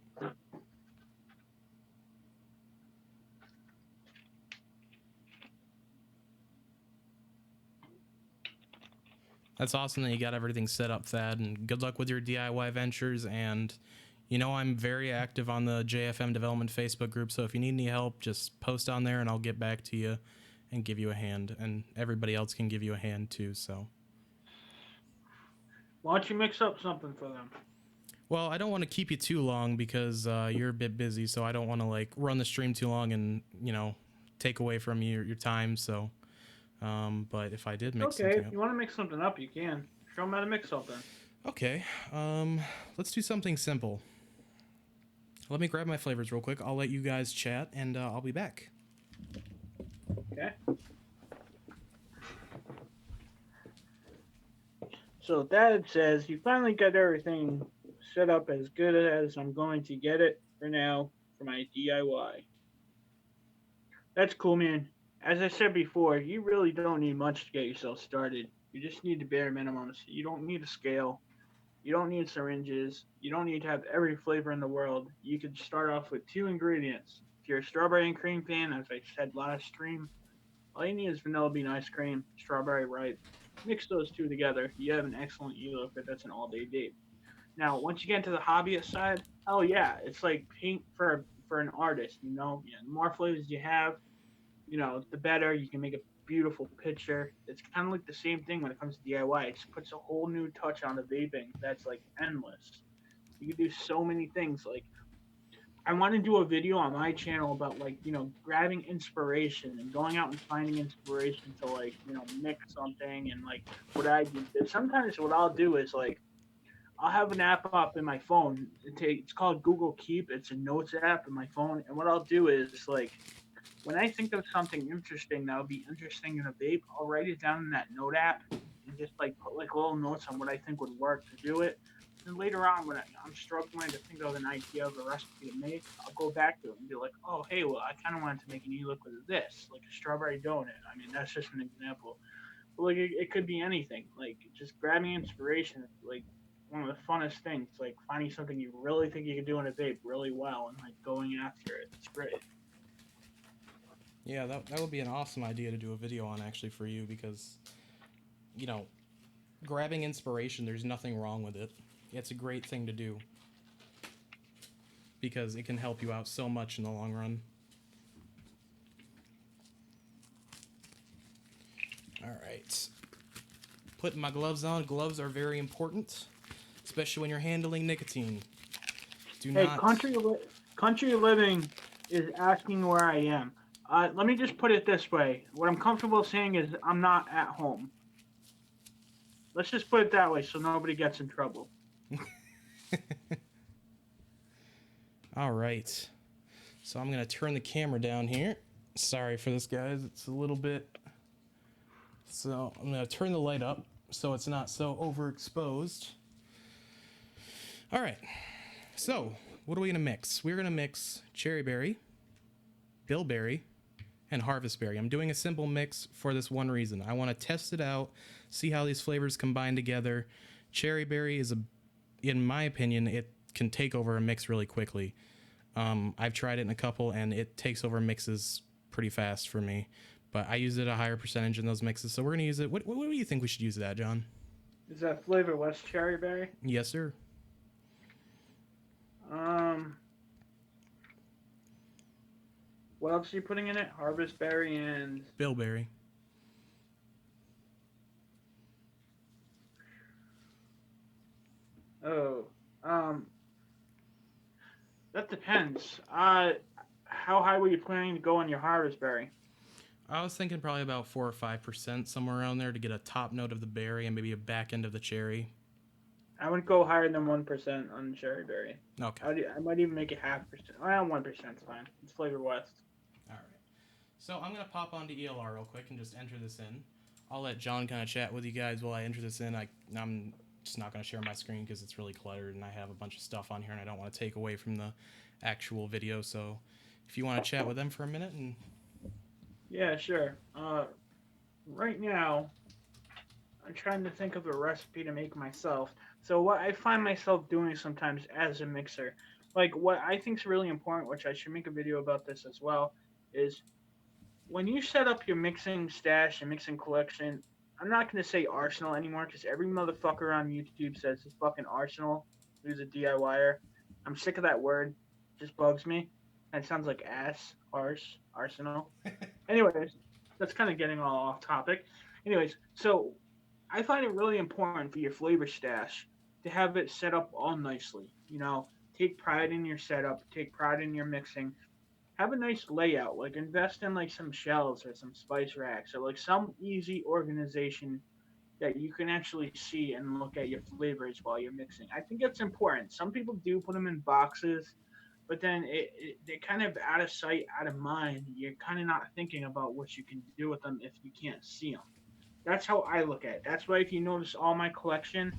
That's awesome that you got everything set up, Thad, and good luck with your DIY ventures. And I'm very active on the JFM Development Facebook group, so if you need any help, just post on there and I'll get back to you and give you a hand. And everybody else can give you a hand too. So, Why don't you mix up something for them? well, I don't want to keep you too long because you're a bit busy, so I don't want to like run the stream too long and take away from your time. So, but if I did It's mix okay. something If up, you want to mix something up, you can. Show them how to mix something. okay, let's do something simple. Let me grab my flavors real quick. I'll let you guys chat, and I'll be back. Okay. So that says you finally got everything set up as good as I'm going to get it for now for my DIY. That's cool, man. As I said before, you really don't need much to get yourself started. You just need the bare minimums. You don't need a scale. You don't need syringes. You don't need to have every flavor in the world. You could start off with two ingredients. If you're a strawberry and cream fan, as I said last stream, all you need is vanilla bean ice cream, strawberry ripe. Mix those two together. You have an excellent e-liquid that's an all-day date. Now, once you get into the hobbyist side, oh yeah, it's like paint for an artist. Yeah, the more flavors you have, the better. You can make a beautiful picture. It's kind of like the same thing when it comes to DIY. It just puts a whole new touch on the vaping that's like endless. You can do so many things. Like I want to do a video on my channel about like grabbing inspiration and going out and finding inspiration to like mix something and like what I do. Sometimes what I'll do is like I'll have an app up in my phone. It's called Google Keep. It's a notes app in my phone, and what I'll do is like when I think of something interesting that would be interesting in a vape, I'll write it down in that note app and just like put like little notes on what I think would work to do it. And later on, when I'm struggling to think of an idea of a recipe to make, I'll go back to it and be like, oh, hey, well, I kind of wanted to make an e-liquid of this, like a strawberry donut. I mean, that's just an example. But like, it could be anything. Like, just grabbing inspiration, like, one of the funnest things, like finding something you really think you can do in a vape really well and like going after it. It's great. Yeah, that would be an awesome idea to do a video on actually for you because, you know, grabbing inspiration, there's nothing wrong with it. It's a great thing to do because it can help you out so much in the long run. All right. Putting my gloves on. Gloves are very important, especially when you're handling nicotine. Do Hey, not. country living is asking where I am. Let me just put it this way: what I'm comfortable saying is I'm not at home. Let's just put it that way, so nobody gets in trouble. All right. So I'm going to turn the camera down here. Sorry for this, guys. It's a little bit. So I'm going to turn the light up so it's not so overexposed. All right. So what are we going to mix? We're going to mix cherry berry, bilberry, and harvest berry. I'm doing a simple mix for this one reason. I want to test it out, see how these flavors combine together. Cherry berry is in my opinion, it can take over a mix really quickly. I've tried it in a couple, and it takes over mixes pretty fast for me. But I use it a higher percentage in those mixes, so we're gonna use it. What do you think we should use it at, John? Is that flavor West Cherry Berry? Yes, sir. Um, what else are you putting in it? Harvest berry and Bilberry. oh, um, that depends. How high were you planning to go on your harvest berry? I was thinking probably about 4 or 5%, somewhere around there, to get a top note of the berry and maybe a back end of the cherry. I would go higher than 1% on cherry berry. Okay. I might even make it 0.5%. Well, 1% is fine. It's Flavor West. All right. So I'm going to pop onto ELR real quick and just enter this in. I'll let John kind of chat with you guys while I enter this in. I'm just not going to share my screen because it's really cluttered and I have a bunch of stuff on here and I don't want to take away from the actual video. So if you want to chat with them for a minute and Yeah, sure. Right now, I'm trying to think of a recipe to make myself. So what I find myself doing sometimes as a mixer, like what I think is really important, which I should make a video about this as well, is when you set up your mixing stash and mixing collection. I'm not going to say arsenal anymore because every motherfucker on YouTube says it's fucking arsenal. Who's a DIYer? I'm sick of that word. It just bugs me. And it sounds like ass, arsenal. Anyways, that's kind of getting all off topic. Anyways, so I find it really important for your flavor stash to have it set up all nicely. Take pride in your setup, take pride in your mixing, have a nice layout. Like invest in like some shelves or some spice racks or like some easy organization that you can actually see and look at your flavors while you're mixing. I think that's important. Some people do put them in boxes, but then they're kind of out of sight, out of mind. You're kind of not thinking about what you can do with them if you can't see them. That's how I look at it. That's why if you notice all my collection,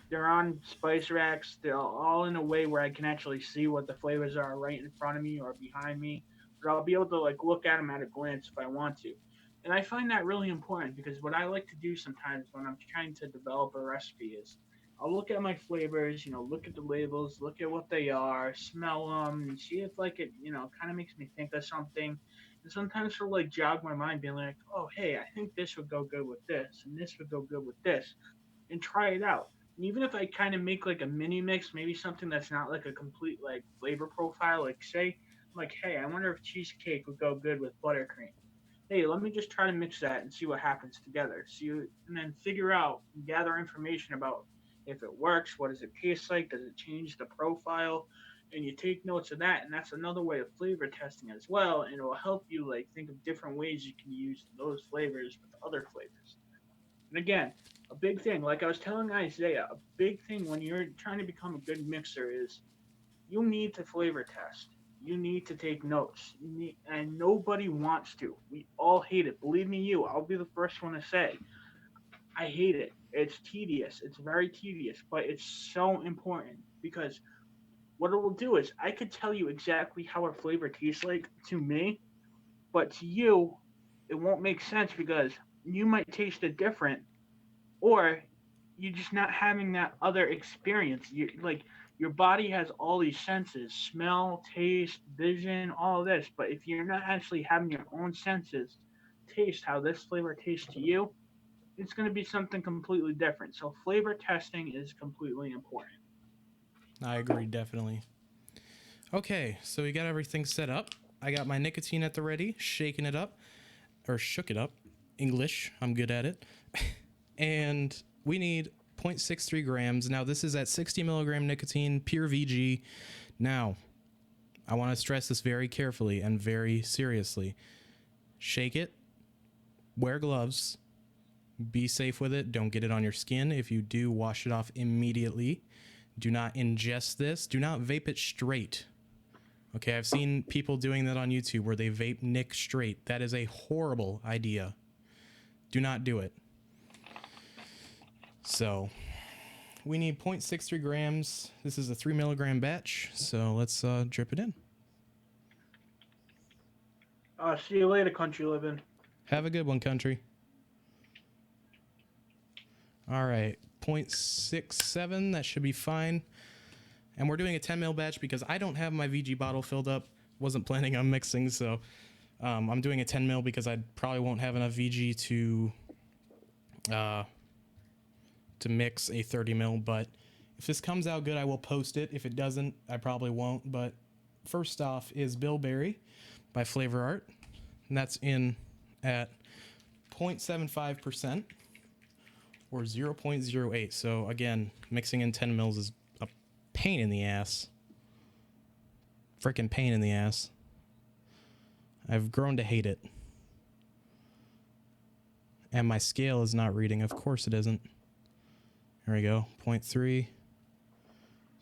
they're on spice racks. They're all in a way where I can actually see what the flavors are right in front of me or behind me. But I'll be able to like look at them at a glance if I want to. And I find that really important because what I like to do sometimes when I'm trying to develop a recipe is I'll look at my flavors, look at the labels, look at what they are, smell them, and see if like it, kind of makes me think of something. And sometimes it'll like jog my mind, being like, oh hey, I think this would go good with this, and this would go good with this, and try it out. And even if I kind of make like a mini mix, maybe something that's not like a complete like flavor profile, like say, I'm like, hey, I wonder if cheesecake would go good with buttercream. Hey, let me just try to mix that and see what happens together. See, and then figure out, gather information about if it works, what does it taste like, does it change the profile, and you take notes of that. And that's another way of flavor testing as well, and it will help you like think of different ways you can use those flavors with other flavors. And again, a big thing, like I was telling Isaiah, a big thing when you're trying to become a good mixer is you need to flavor test. You need to take notes. And nobody wants to. We all hate it. Believe me, I'll be the first one to say, I hate it. It's tedious. It's very tedious, but it's so important because what it will do is I could tell you exactly how a flavor tastes like to me, but to you, it won't make sense because you might taste it different, or you're just not having that other experience. You like your body has all these senses: smell, taste, vision, all of this. But if you're not actually having your own senses taste how this flavor tastes to you, it's going to be something completely different. So flavor testing is completely important. I agree definitely. Okay, so we got everything set up. I got my nicotine at the ready, shaking it up or shook it up. English, I'm good at it. And we need 0.63 grams. Now, this is at 60 milligram nicotine, pure VG. Now, I want to stress this very carefully and very seriously. Shake it, wear gloves, be safe with it. Don't get it on your skin. If you do, wash it off immediately. Do not ingest this. Do not vape it straight. Okay, I've seen people doing that on YouTube where they vape Nick straight. That is a horrible idea. Do not do it. So we need 0.63 grams. This is a 3 milligram batch. So let's drip it in. See you later, country living. Have a good one, country. All right, 0.67. That should be fine. And we're doing a 10 ml batch because I don't have my VG bottle filled up. Wasn't planning on mixing, so I'm doing a 10 ml because I probably won't have enough VG to mix a 30 ml. But if this comes out good, I will post it. If it doesn't, I probably won't. But first off is Bilberry by Flavor Art, and that's in at 0.75% or 0.08. So again, mixing in 10 mils is a pain in the ass. Freaking pain in the ass. I've grown to hate it. And my scale is not reading. Of course it isn't. There we go. 0.3.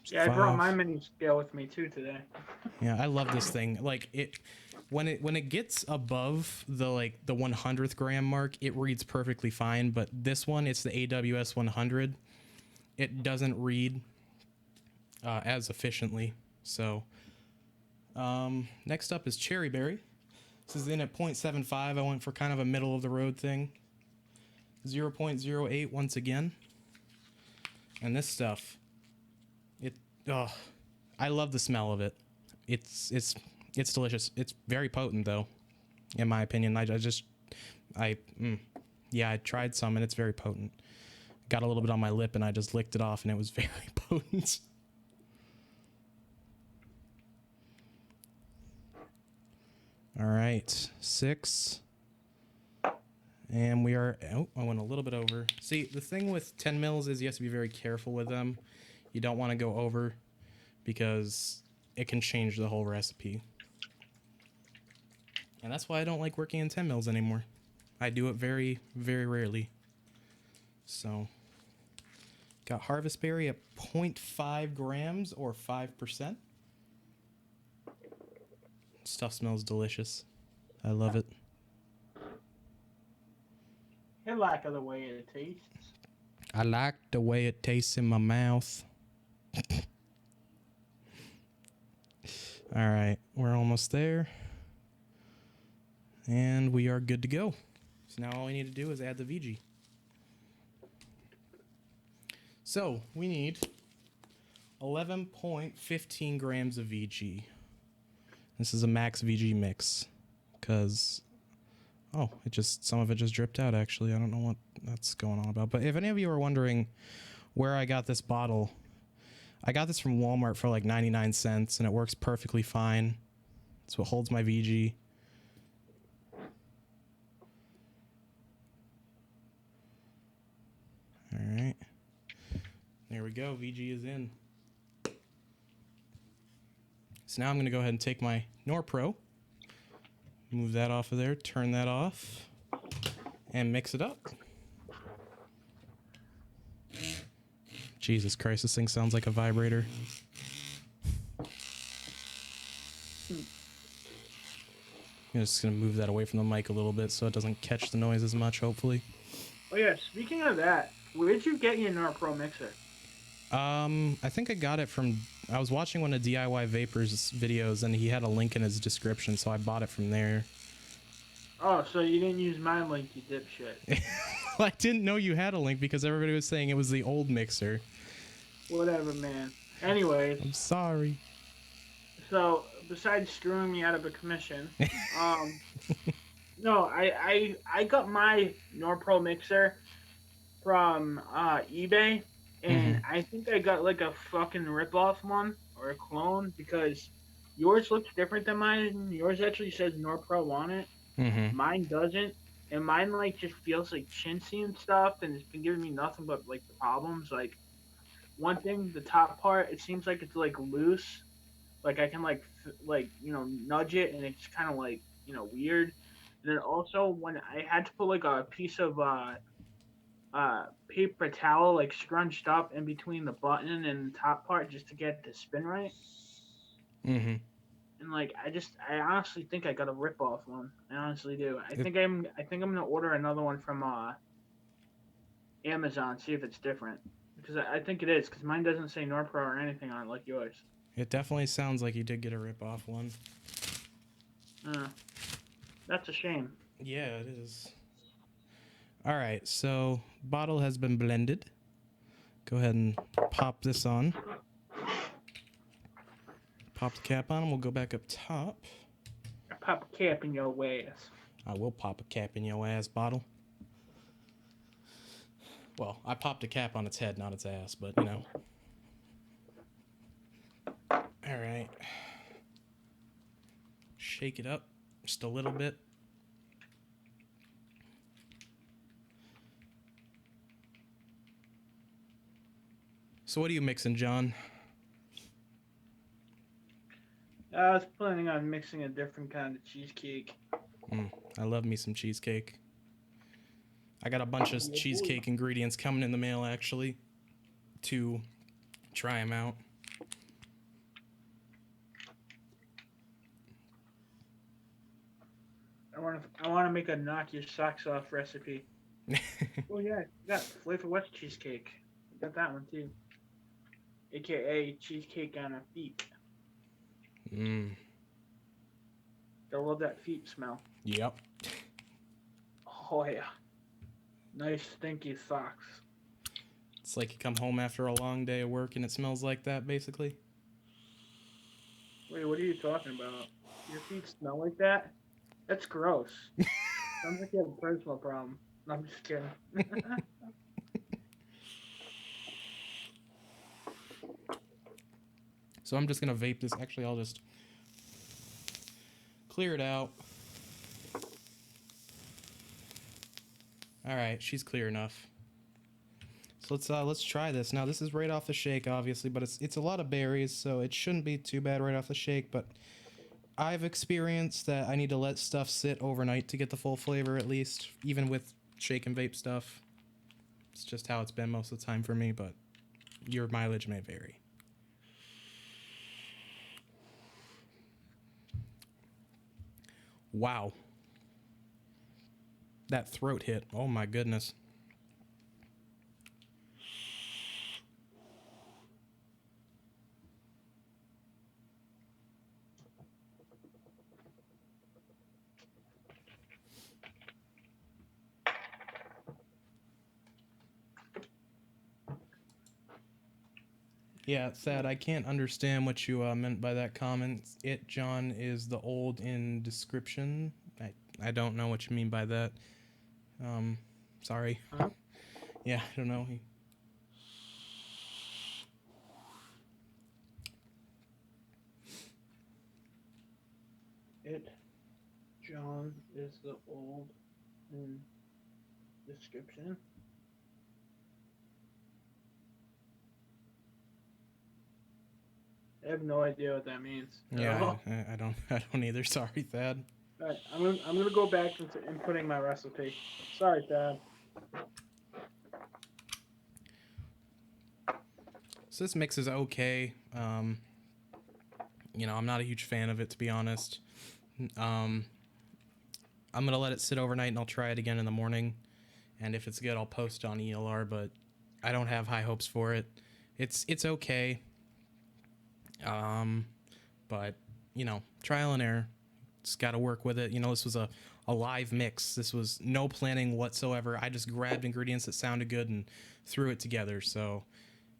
Yeah, I brought my mini scale with me too today. Yeah, I love this thing. Like when it gets above the 100th gram mark, it reads perfectly fine. But this one, it's the AWS 100. It doesn't read as efficiently. So next up is Cherry Berry. This is in at 0.75. I went for kind of a middle of the road thing. 0.08 once again. And this stuff, I love the smell of it. It's delicious. It's very potent though, in my opinion. I tried some and it's very potent. Got a little bit on my lip and I just licked it off and it was very potent. All right, 6. And we are, I went a little bit over. See, the thing with 10 mils is you have to be very careful with them. You don't want to go over because it can change the whole recipe. And that's why I don't like working in 10 mils anymore. I do it very, very rarely. So, got Harvest Berry at 0.5 grams or 5%. Stuff smells delicious. I love it. I like the way it tastes. I like the way it tastes in my mouth. All right, we're almost there. And we are good to go. So now all we need to do is add the VG. So we need 11.15 grams of VG. This is a max VG mix because, some of it just dripped out actually. I don't know what that's going on about. But if any of you are wondering where I got this bottle, I got this from Walmart for like 99 cents and it works perfectly fine. It's what holds my VG. All right. There we go. VG is in. So now I'm going to go ahead and take my Norpro, move that off of there, turn that off, and mix it up. Jesus Christ, this thing sounds like a vibrator. I'm just going to move that away from the mic a little bit so it doesn't catch the noise as much, hopefully. Oh yeah, speaking of that, where'd you get your Norpro mixer? I think I got it from, I was watching one of DIY Vapor's videos and he had a link in his description, so I bought it from there. Oh, so you didn't use my link, you dipshit. I didn't know you had a link because everybody was saying it was the old mixer. Whatever, man. Anyways. I'm sorry. So, besides screwing me out of a commission, no, I got my Norpro mixer from eBay, and I think I got like a fucking ripoff one or a clone because yours looks different than mine. Yours actually says Norpro on it. Mine doesn't, and mine like just feels like chintzy and stuff, and it's been giving me nothing but like problems. Like one thing, the top part, it seems like it's like loose. Like I can nudge it, and it's kind of like weird. And then also when I had to put like a piece of paper towel like scrunched up in between the button and the top part just to get it to spin right. And like I honestly think I got a rip off one. I honestly do. I think I'm gonna order another one from Amazon, see if it's different. Because I think it is, because mine doesn't say Norpro or anything on it like yours. It definitely sounds like you did get a rip-off one. That's a shame. Yeah, it is. All right, so bottle has been blended. Go ahead and pop this on. Pop the cap on and we'll go back up top. I pop a cap in your ass. I will pop a cap in your ass, bottle. Well, I popped a cap on its head, not its ass, but you know. All right. Shake it up just a little bit. So what are you mixing, John? I was planning on mixing a different kind of cheesecake. I love me some cheesecake. I got a bunch of Yeah, boy. cheesecake ingredients coming in the mail actually to try them out. I want to make a knock your socks off recipe. Oh yeah, you got flavor West cheesecake. I got that one too, aka cheesecake on a feet. Mm, I love that feet smell. yep. Oh yeah, nice stinky socks. It's like you come home after a long day of work and it smells like that, basically. Wait, what are you talking about? Your feet smell like that? That's gross. Sounds like you have a personal problem. No, I'm just kidding. So I'm just gonna vape this. Actually, I'll just clear it out. All right, she's clear enough. So let's try this. Now this is right off the shake, obviously, but it's a lot of berries, so it shouldn't be too bad right off the shake. But I've experienced that I need to let stuff sit overnight to get the full flavor, at least, even with shake and vape stuff. It's just how it's been most of the time for me, but your mileage may vary. Wow. That throat hit. Oh my goodness. Yeah, Thad, I can't understand what you meant by that comment. It, John, is the old in description. I don't know what you mean by that. Sorry. Huh? Yeah, I don't know. It, John, is the old in description. I have no idea what that means at Yeah, all. I don't. I don't either. Sorry, Thad. All right, I'm gonna go back into inputting my recipe. Sorry, Dad. So this mix is okay. I'm not a huge fan of it, to be honest. Um, I'm gonna let it sit overnight and I'll try it again in the morning. And if it's good, I'll post on ELR. But I don't have high hopes for it. It's okay. Um, but trial and error. Just got to work with it. This was a live mix. This was no planning whatsoever. I just grabbed ingredients that sounded good and threw it together. So,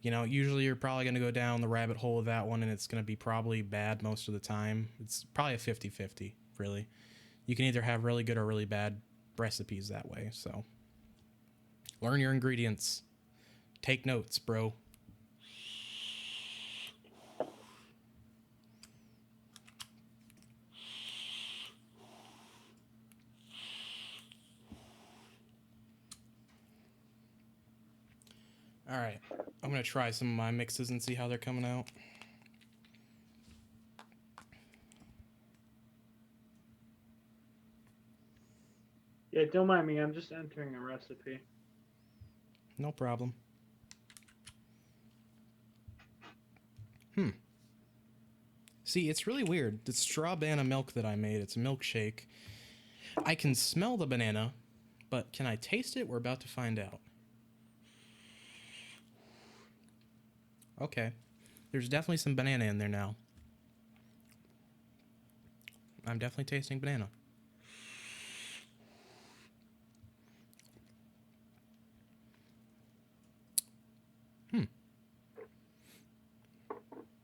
usually you're probably going to go down the rabbit hole of that one and it's going to be probably bad most of the time. It's probably a 50-50, really. You can either have really good or really bad recipes that way. So, learn your ingredients. Take notes, bro. All right, I'm gonna try some of my mixes and see how they're coming out. Yeah, don't mind me. I'm just entering a recipe. No problem. See, it's really weird. The straw banana milk that I made, it's a milkshake. I can smell the banana, but can I taste it? We're about to find out. Okay. There's definitely some banana in there now. I'm definitely tasting banana.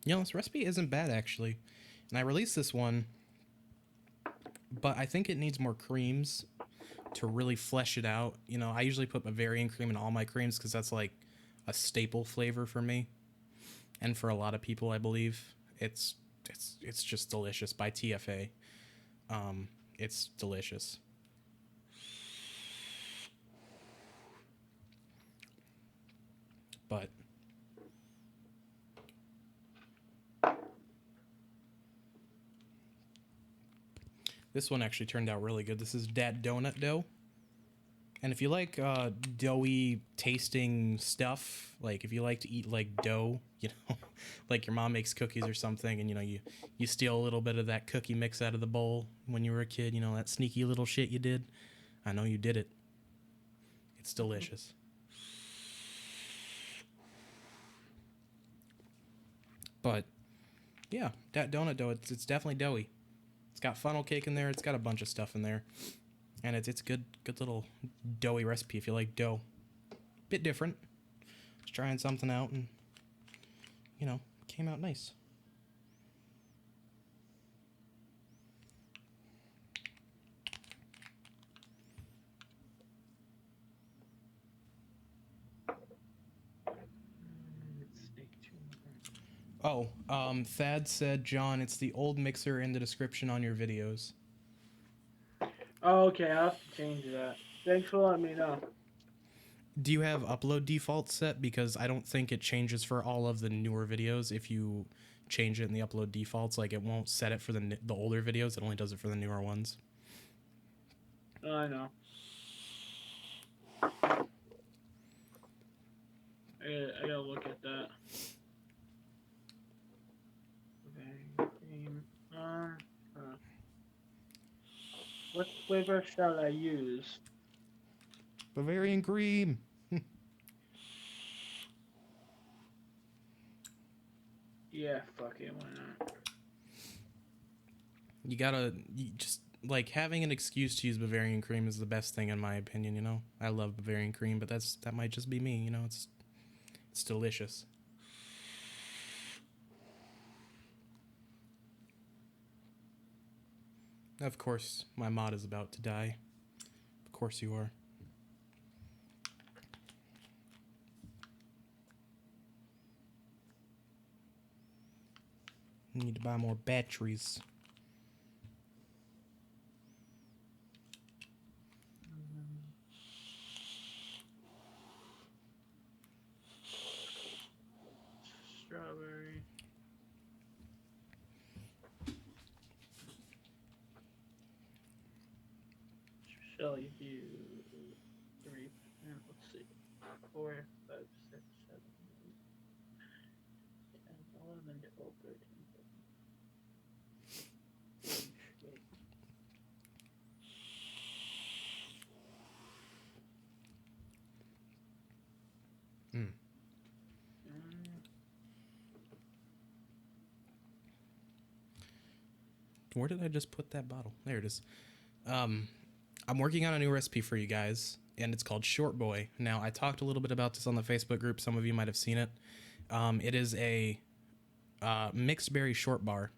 This recipe isn't bad, actually. And I released this one, but I think it needs more creams to really flesh it out. I usually put Bavarian cream in all my creams because that's like a staple flavor for me. And for a lot of people, I believe. It's just delicious by TFA. It's delicious. But this one actually turned out really good. This is Dat Donut Dough. And if you like doughy tasting stuff, like if you like to eat like dough, like your mom makes cookies or something, and you steal a little bit of that cookie mix out of the bowl when you were a kid, that sneaky little shit you did. I know you did it. It's delicious. But yeah, that donut dough, it's definitely doughy. It's got funnel cake in there. It's got a bunch of stuff in there, and it's good little doughy recipe if you like dough. Bit different. Just trying something out, and came out nice. Oh, Thad said, John, it's the old mixer in the description on your videos. Oh, okay, I'll have to change that. Thanks for letting me know. Do you have upload default set? Because I don't think it changes for all of the newer videos. If you change it in the upload defaults, like it won't set it for the older videos. It only does it for the newer ones. I know. I gotta look at that. What flavor shall I use? Bavarian cream. Yeah, fuck it, why not? You just like having an excuse to use Bavarian cream is the best thing in my opinion. I love Bavarian cream, but that might just be me. It's delicious. Of course, my mod is about to die. Of course you are. Need to buy more batteries. Strawberry. Shall you do 3? Let's see. 4, 5, 6, 7, 8, 10, 11, 12, 13, 14. Where did I just put that bottle? There it is. I'm working on a new recipe for you guys, and it's called Short Boy. Now, I talked a little bit about this on the Facebook group. Some of you might have seen it. It is a mixed berry short bar,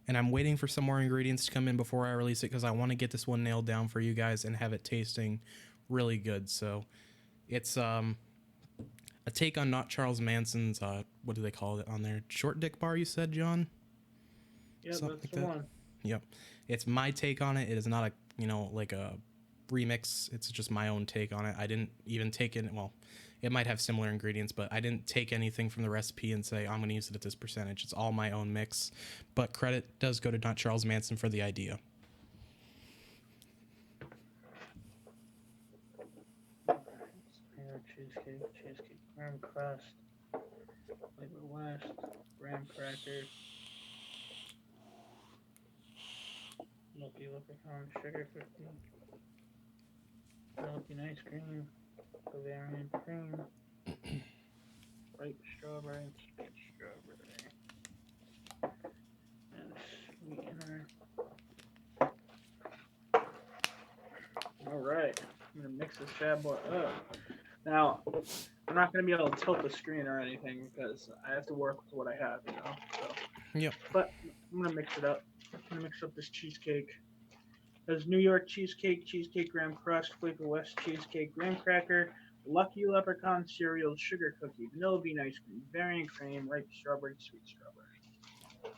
and I'm waiting for some more ingredients to come in before I release it because I want to get this one nailed down for you guys and have it tasting really good. So it's a take on not Charles Manson's, what do they call it on there? Short dick bar, you said, John? Yeah, Something that's like the that. one. Yep. It's my take on it. It is not like a remix. It's just my own take on it. I didn't even take it. Well, it might have similar ingredients, but I didn't take anything from the recipe and say, I'm going to use it at this percentage. It's all my own mix. But credit does go to not Charles Manson for the idea. Cheesecake, graham crust, Flavor West, graham cracker, Milky Leprechaun, sugar cookie, milky ice cream, Bavarian cream, ripe strawberry, sweet strawberry, and sweetener. All right, I'm gonna mix this bad boy up. Now, I'm not gonna be able to tilt the screen or anything because I have to work with what I have. So, Yep. but I'm gonna mix it up. I'm gonna mix up this cheesecake. There's New York cheesecake graham crust, Flavor West cheesecake, graham cracker, Lucky Leprechaun cereal, sugar cookie, vanilla bean ice cream, variant cream, ripe strawberry, sweet strawberry.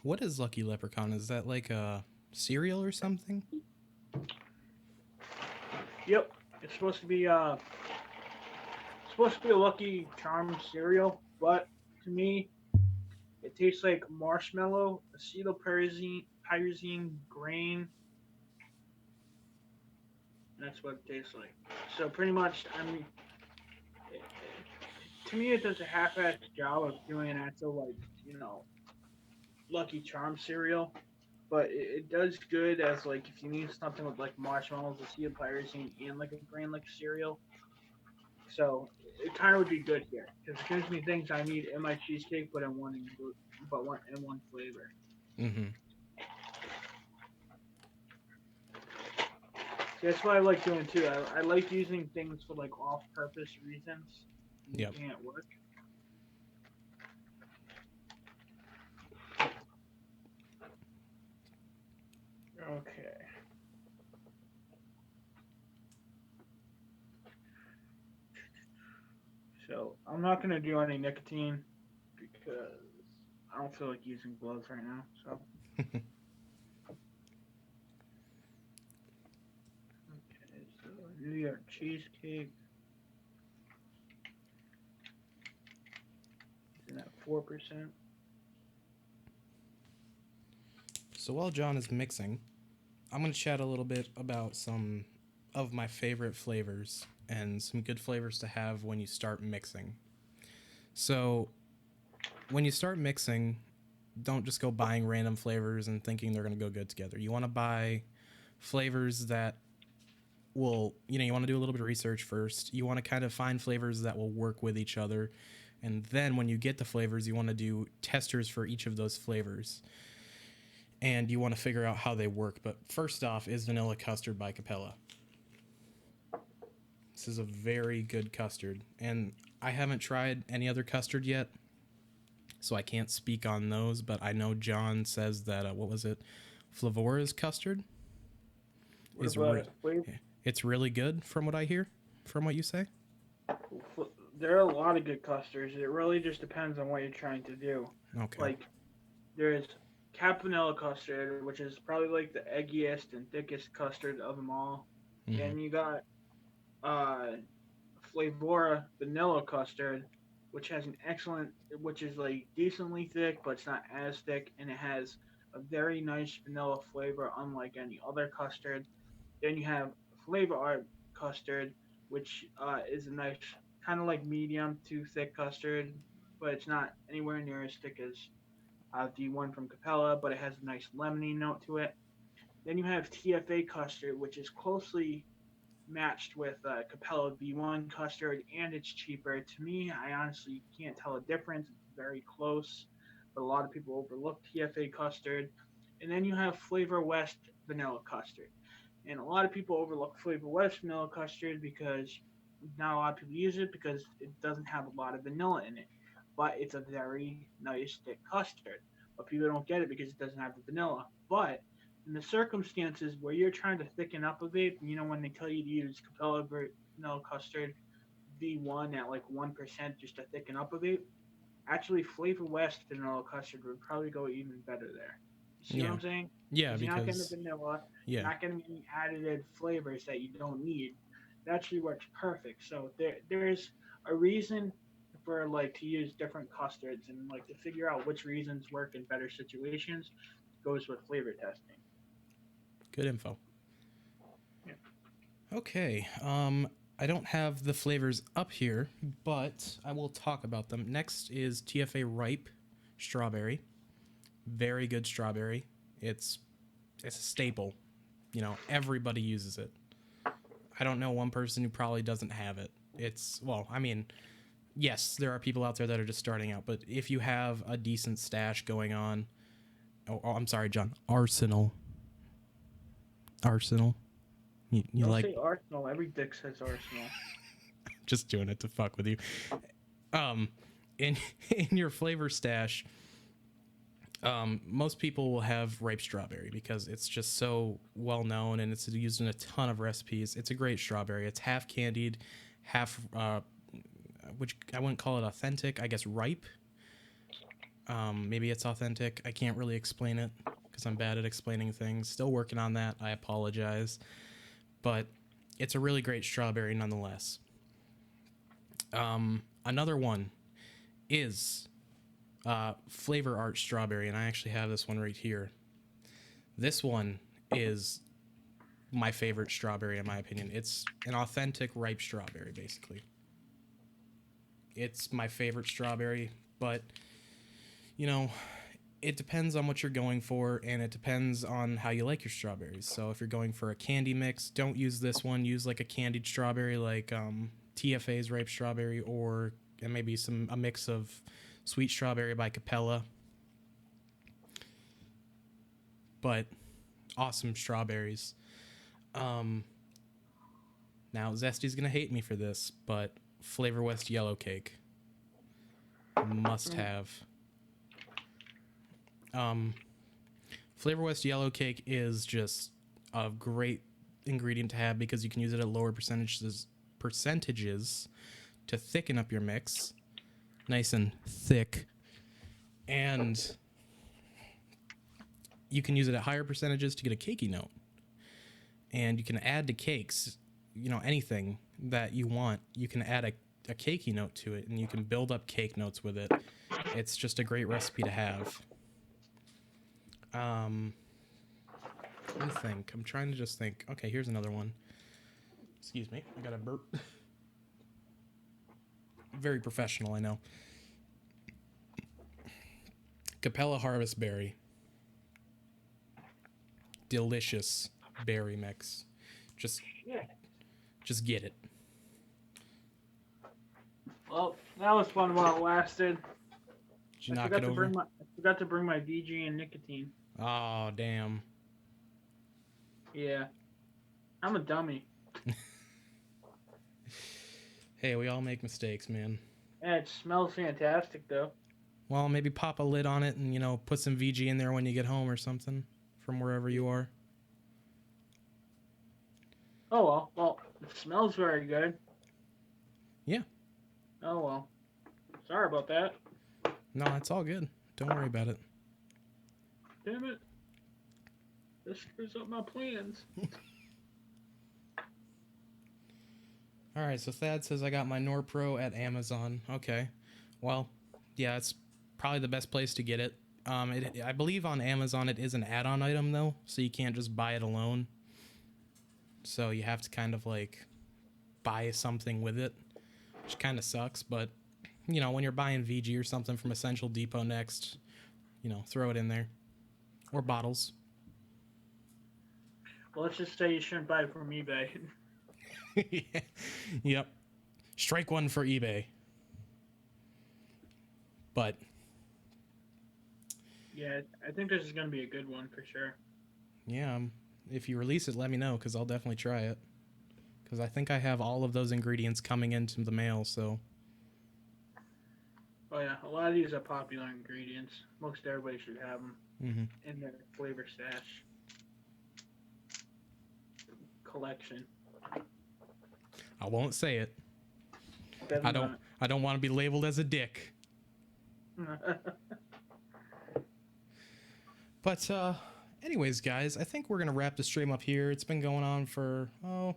What is Lucky Leprechaun? Is that like a cereal or something? Yep, it's supposed to be a Lucky Charms cereal, but to me, it tastes like marshmallow, acetylpyrazine, grain, and that's what it tastes like. So pretty much, I mean, to me, it does a half-assed job of doing an actual like Lucky Charm cereal, but it does good as like if you need something with like marshmallows, a sea of pyrosine, and like a grain like cereal. So it kind of would be good here because it gives me things I need in my cheesecake, but in one flavor. Mm-hmm. So that's what I like doing too. I like using things for like off-purpose reasons, Yep. making it work. Okay. So I'm not gonna do any nicotine because I don't feel like using gloves right now. So okay, so New York cheesecake is in at 4%. So while John is mixing, I'm going to chat a little bit about some of my favorite flavors and some good flavors to have when you start mixing. So, when you start mixing, don't just go buying random flavors and thinking they're going to go good together. You want to buy flavors that will, you want to do a little bit of research first. You want to kind of find flavors that will work with each other. And then when you get the flavors, you want to do testers for each of those flavors. And you want to figure out how they work. But first off is Vanilla Custard by Capella. This is a very good custard. And I haven't tried any other custard yet, so I can't speak on those. But I know John says that, what was it? Flavora's custard What is about it? Flavor? it's really good from what I hear, from what you say. There are a lot of good custards. It really just depends on what you're trying to do. Okay. Like there's Cap Vanilla custard, which is probably like the eggiest and thickest custard of them all. Mm-hmm. Then you got uh, Flavora vanilla custard, which has an excellent, which is like decently thick, but it's not as thick, and it has a very nice vanilla flavor, unlike any other custard. Then you have Flavor Art custard, which is a nice kind of like medium to thick custard, but it's not anywhere near as thick as the one from Capella, but it has a nice lemony note to it. Then you have TFA custard, which is closely matched with Capella V1 custard, and it's cheaper. To me, I honestly can't tell a difference. It's very close, but a lot of people overlook TFA custard. And then you have Flavor West vanilla custard. And a lot of people overlook Flavor West vanilla custard because not a lot of people use it because it doesn't have a lot of vanilla in it. But it's a very nice thick custard. But people don't get it because it doesn't have the vanilla. But in the circumstances where you're trying to thicken up a vape, when they tell you to use Capella vanilla custard V1 at like 1% just to thicken up a vape, actually Flavor West vanilla custard would probably go even better there. You see what Yeah. I'm saying? Yeah, Because you're not getting the because vanilla, you're yeah. not getting any added flavors that you don't need. It actually works perfect. So there's a reason for like to use different custards and like to figure out which reasons work in better situations goes with flavor testing. Good info. Yeah. Okay. I don't have the flavors up here, but I will talk about them. Next is TFA Ripe Strawberry. Very good strawberry. It's it's a staple. Everybody uses it. I don't know one person who probably doesn't have it. It's, well, I mean, yes, there are people out there that are just starting out, but if you have a decent stash going on, I'm sorry, John, Arsenal. You Don't like say Arsenal. Every dick says Arsenal. just doing it to fuck with you. Um, in in your flavor stash, most people will have ripe strawberry because it's just so well known and it's used in a ton of recipes. It's a great strawberry. It's half candied, half which I wouldn't call it authentic. I guess ripe. Maybe it's authentic. I can't really explain it because I'm bad at explaining things. Still working on that. I apologize, but it's a really great strawberry nonetheless. Another one is Flavor Art Strawberry, and I actually have this one right here. This one is, my favorite strawberry in my opinion. It's an authentic ripe strawberry, basically. It's my favorite strawberry, but you know, it depends on what you're going for, and it depends on how you like your strawberries. So if you're going for a candy mix, don't use this one. Use like a candied strawberry, like TFA's ripe strawberry, or and maybe a mix of sweet strawberry by Capella. But awesome strawberries. Now Zesty's gonna hate me for this, but Flavor West yellow cake, must have. Flavor West yellow cake is just a great ingredient to have because you can use it at lower percentages to thicken up your mix, nice and thick, and you can use it at higher percentages to get a cakey note. And you can add to cakes, anything that you want, you can add a cakey note to it, and you can build up cake notes with it. It's just a great recipe to have. Let me think. I'm trying to just think. Okay, here's another one. Excuse me. I got a burp. Very professional, I know. Capella Harvest Berry. Delicious berry mix. Just get it. Well, that was fun while it lasted. Did you knock it over? I forgot to bring my VG and nicotine. Oh, damn. Yeah. I'm a dummy. Hey, we all make mistakes, man. Yeah, it smells fantastic, though. Well, maybe pop a lid on it and, put some VG in there when you get home or something from wherever you are. Oh, well. Well, it smells very good. Yeah. Oh, well. Sorry about that. No, it's all good. Don't worry about it. Damn it. This screws up my plans. All right, so Thad says I got my Norpro at Amazon. Okay. Well, yeah, it's probably the best place to get it. I believe on Amazon it is an add-on item, though, so you can't just buy it alone. So you have to kind of, buy something with it, which kind of sucks, but, when you're buying VG or something from Essential Depot next, throw it in there. Or bottles. Well, let's just say you shouldn't buy it from eBay. Yeah. Yep. Strike one for eBay. But yeah, I think this is going to be a good one for sure. Yeah, if you release it, let me know, because I'll definitely try it. Because I think I have all of those ingredients coming into the mail, so... Oh yeah, a lot of these are popular ingredients. Most everybody should have them in their flavor stash collection. I won't say it. I don't want to be labeled as a dick. But anyways, guys, I think we're gonna wrap the stream up here. It's been going on for an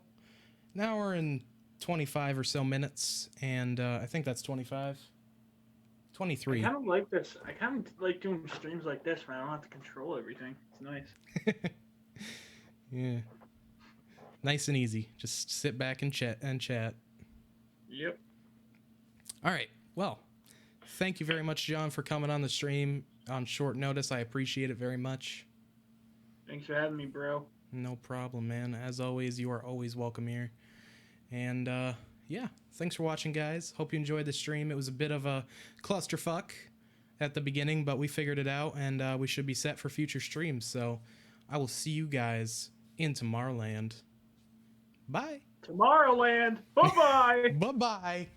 hour and 25 or so minutes, and I think that's 25. 23. I kind of like this. I kind of like doing streams like this, man. I don't have to control everything. It's nice. Yeah. Nice and easy. Just sit back and chat. Yep. All right. Well, thank you very much, John, for coming on the stream on short notice. I appreciate it very much. Thanks for having me, bro. No problem, man. As always, you are always welcome here. And yeah, thanks for watching, guys. Hope you enjoyed the stream. It was a bit of a clusterfuck at the beginning, but we figured it out, and we should be set for future streams. So I will see you guys in Tomorrowland. Bye. Tomorrowland. Bye-bye. Bye-bye.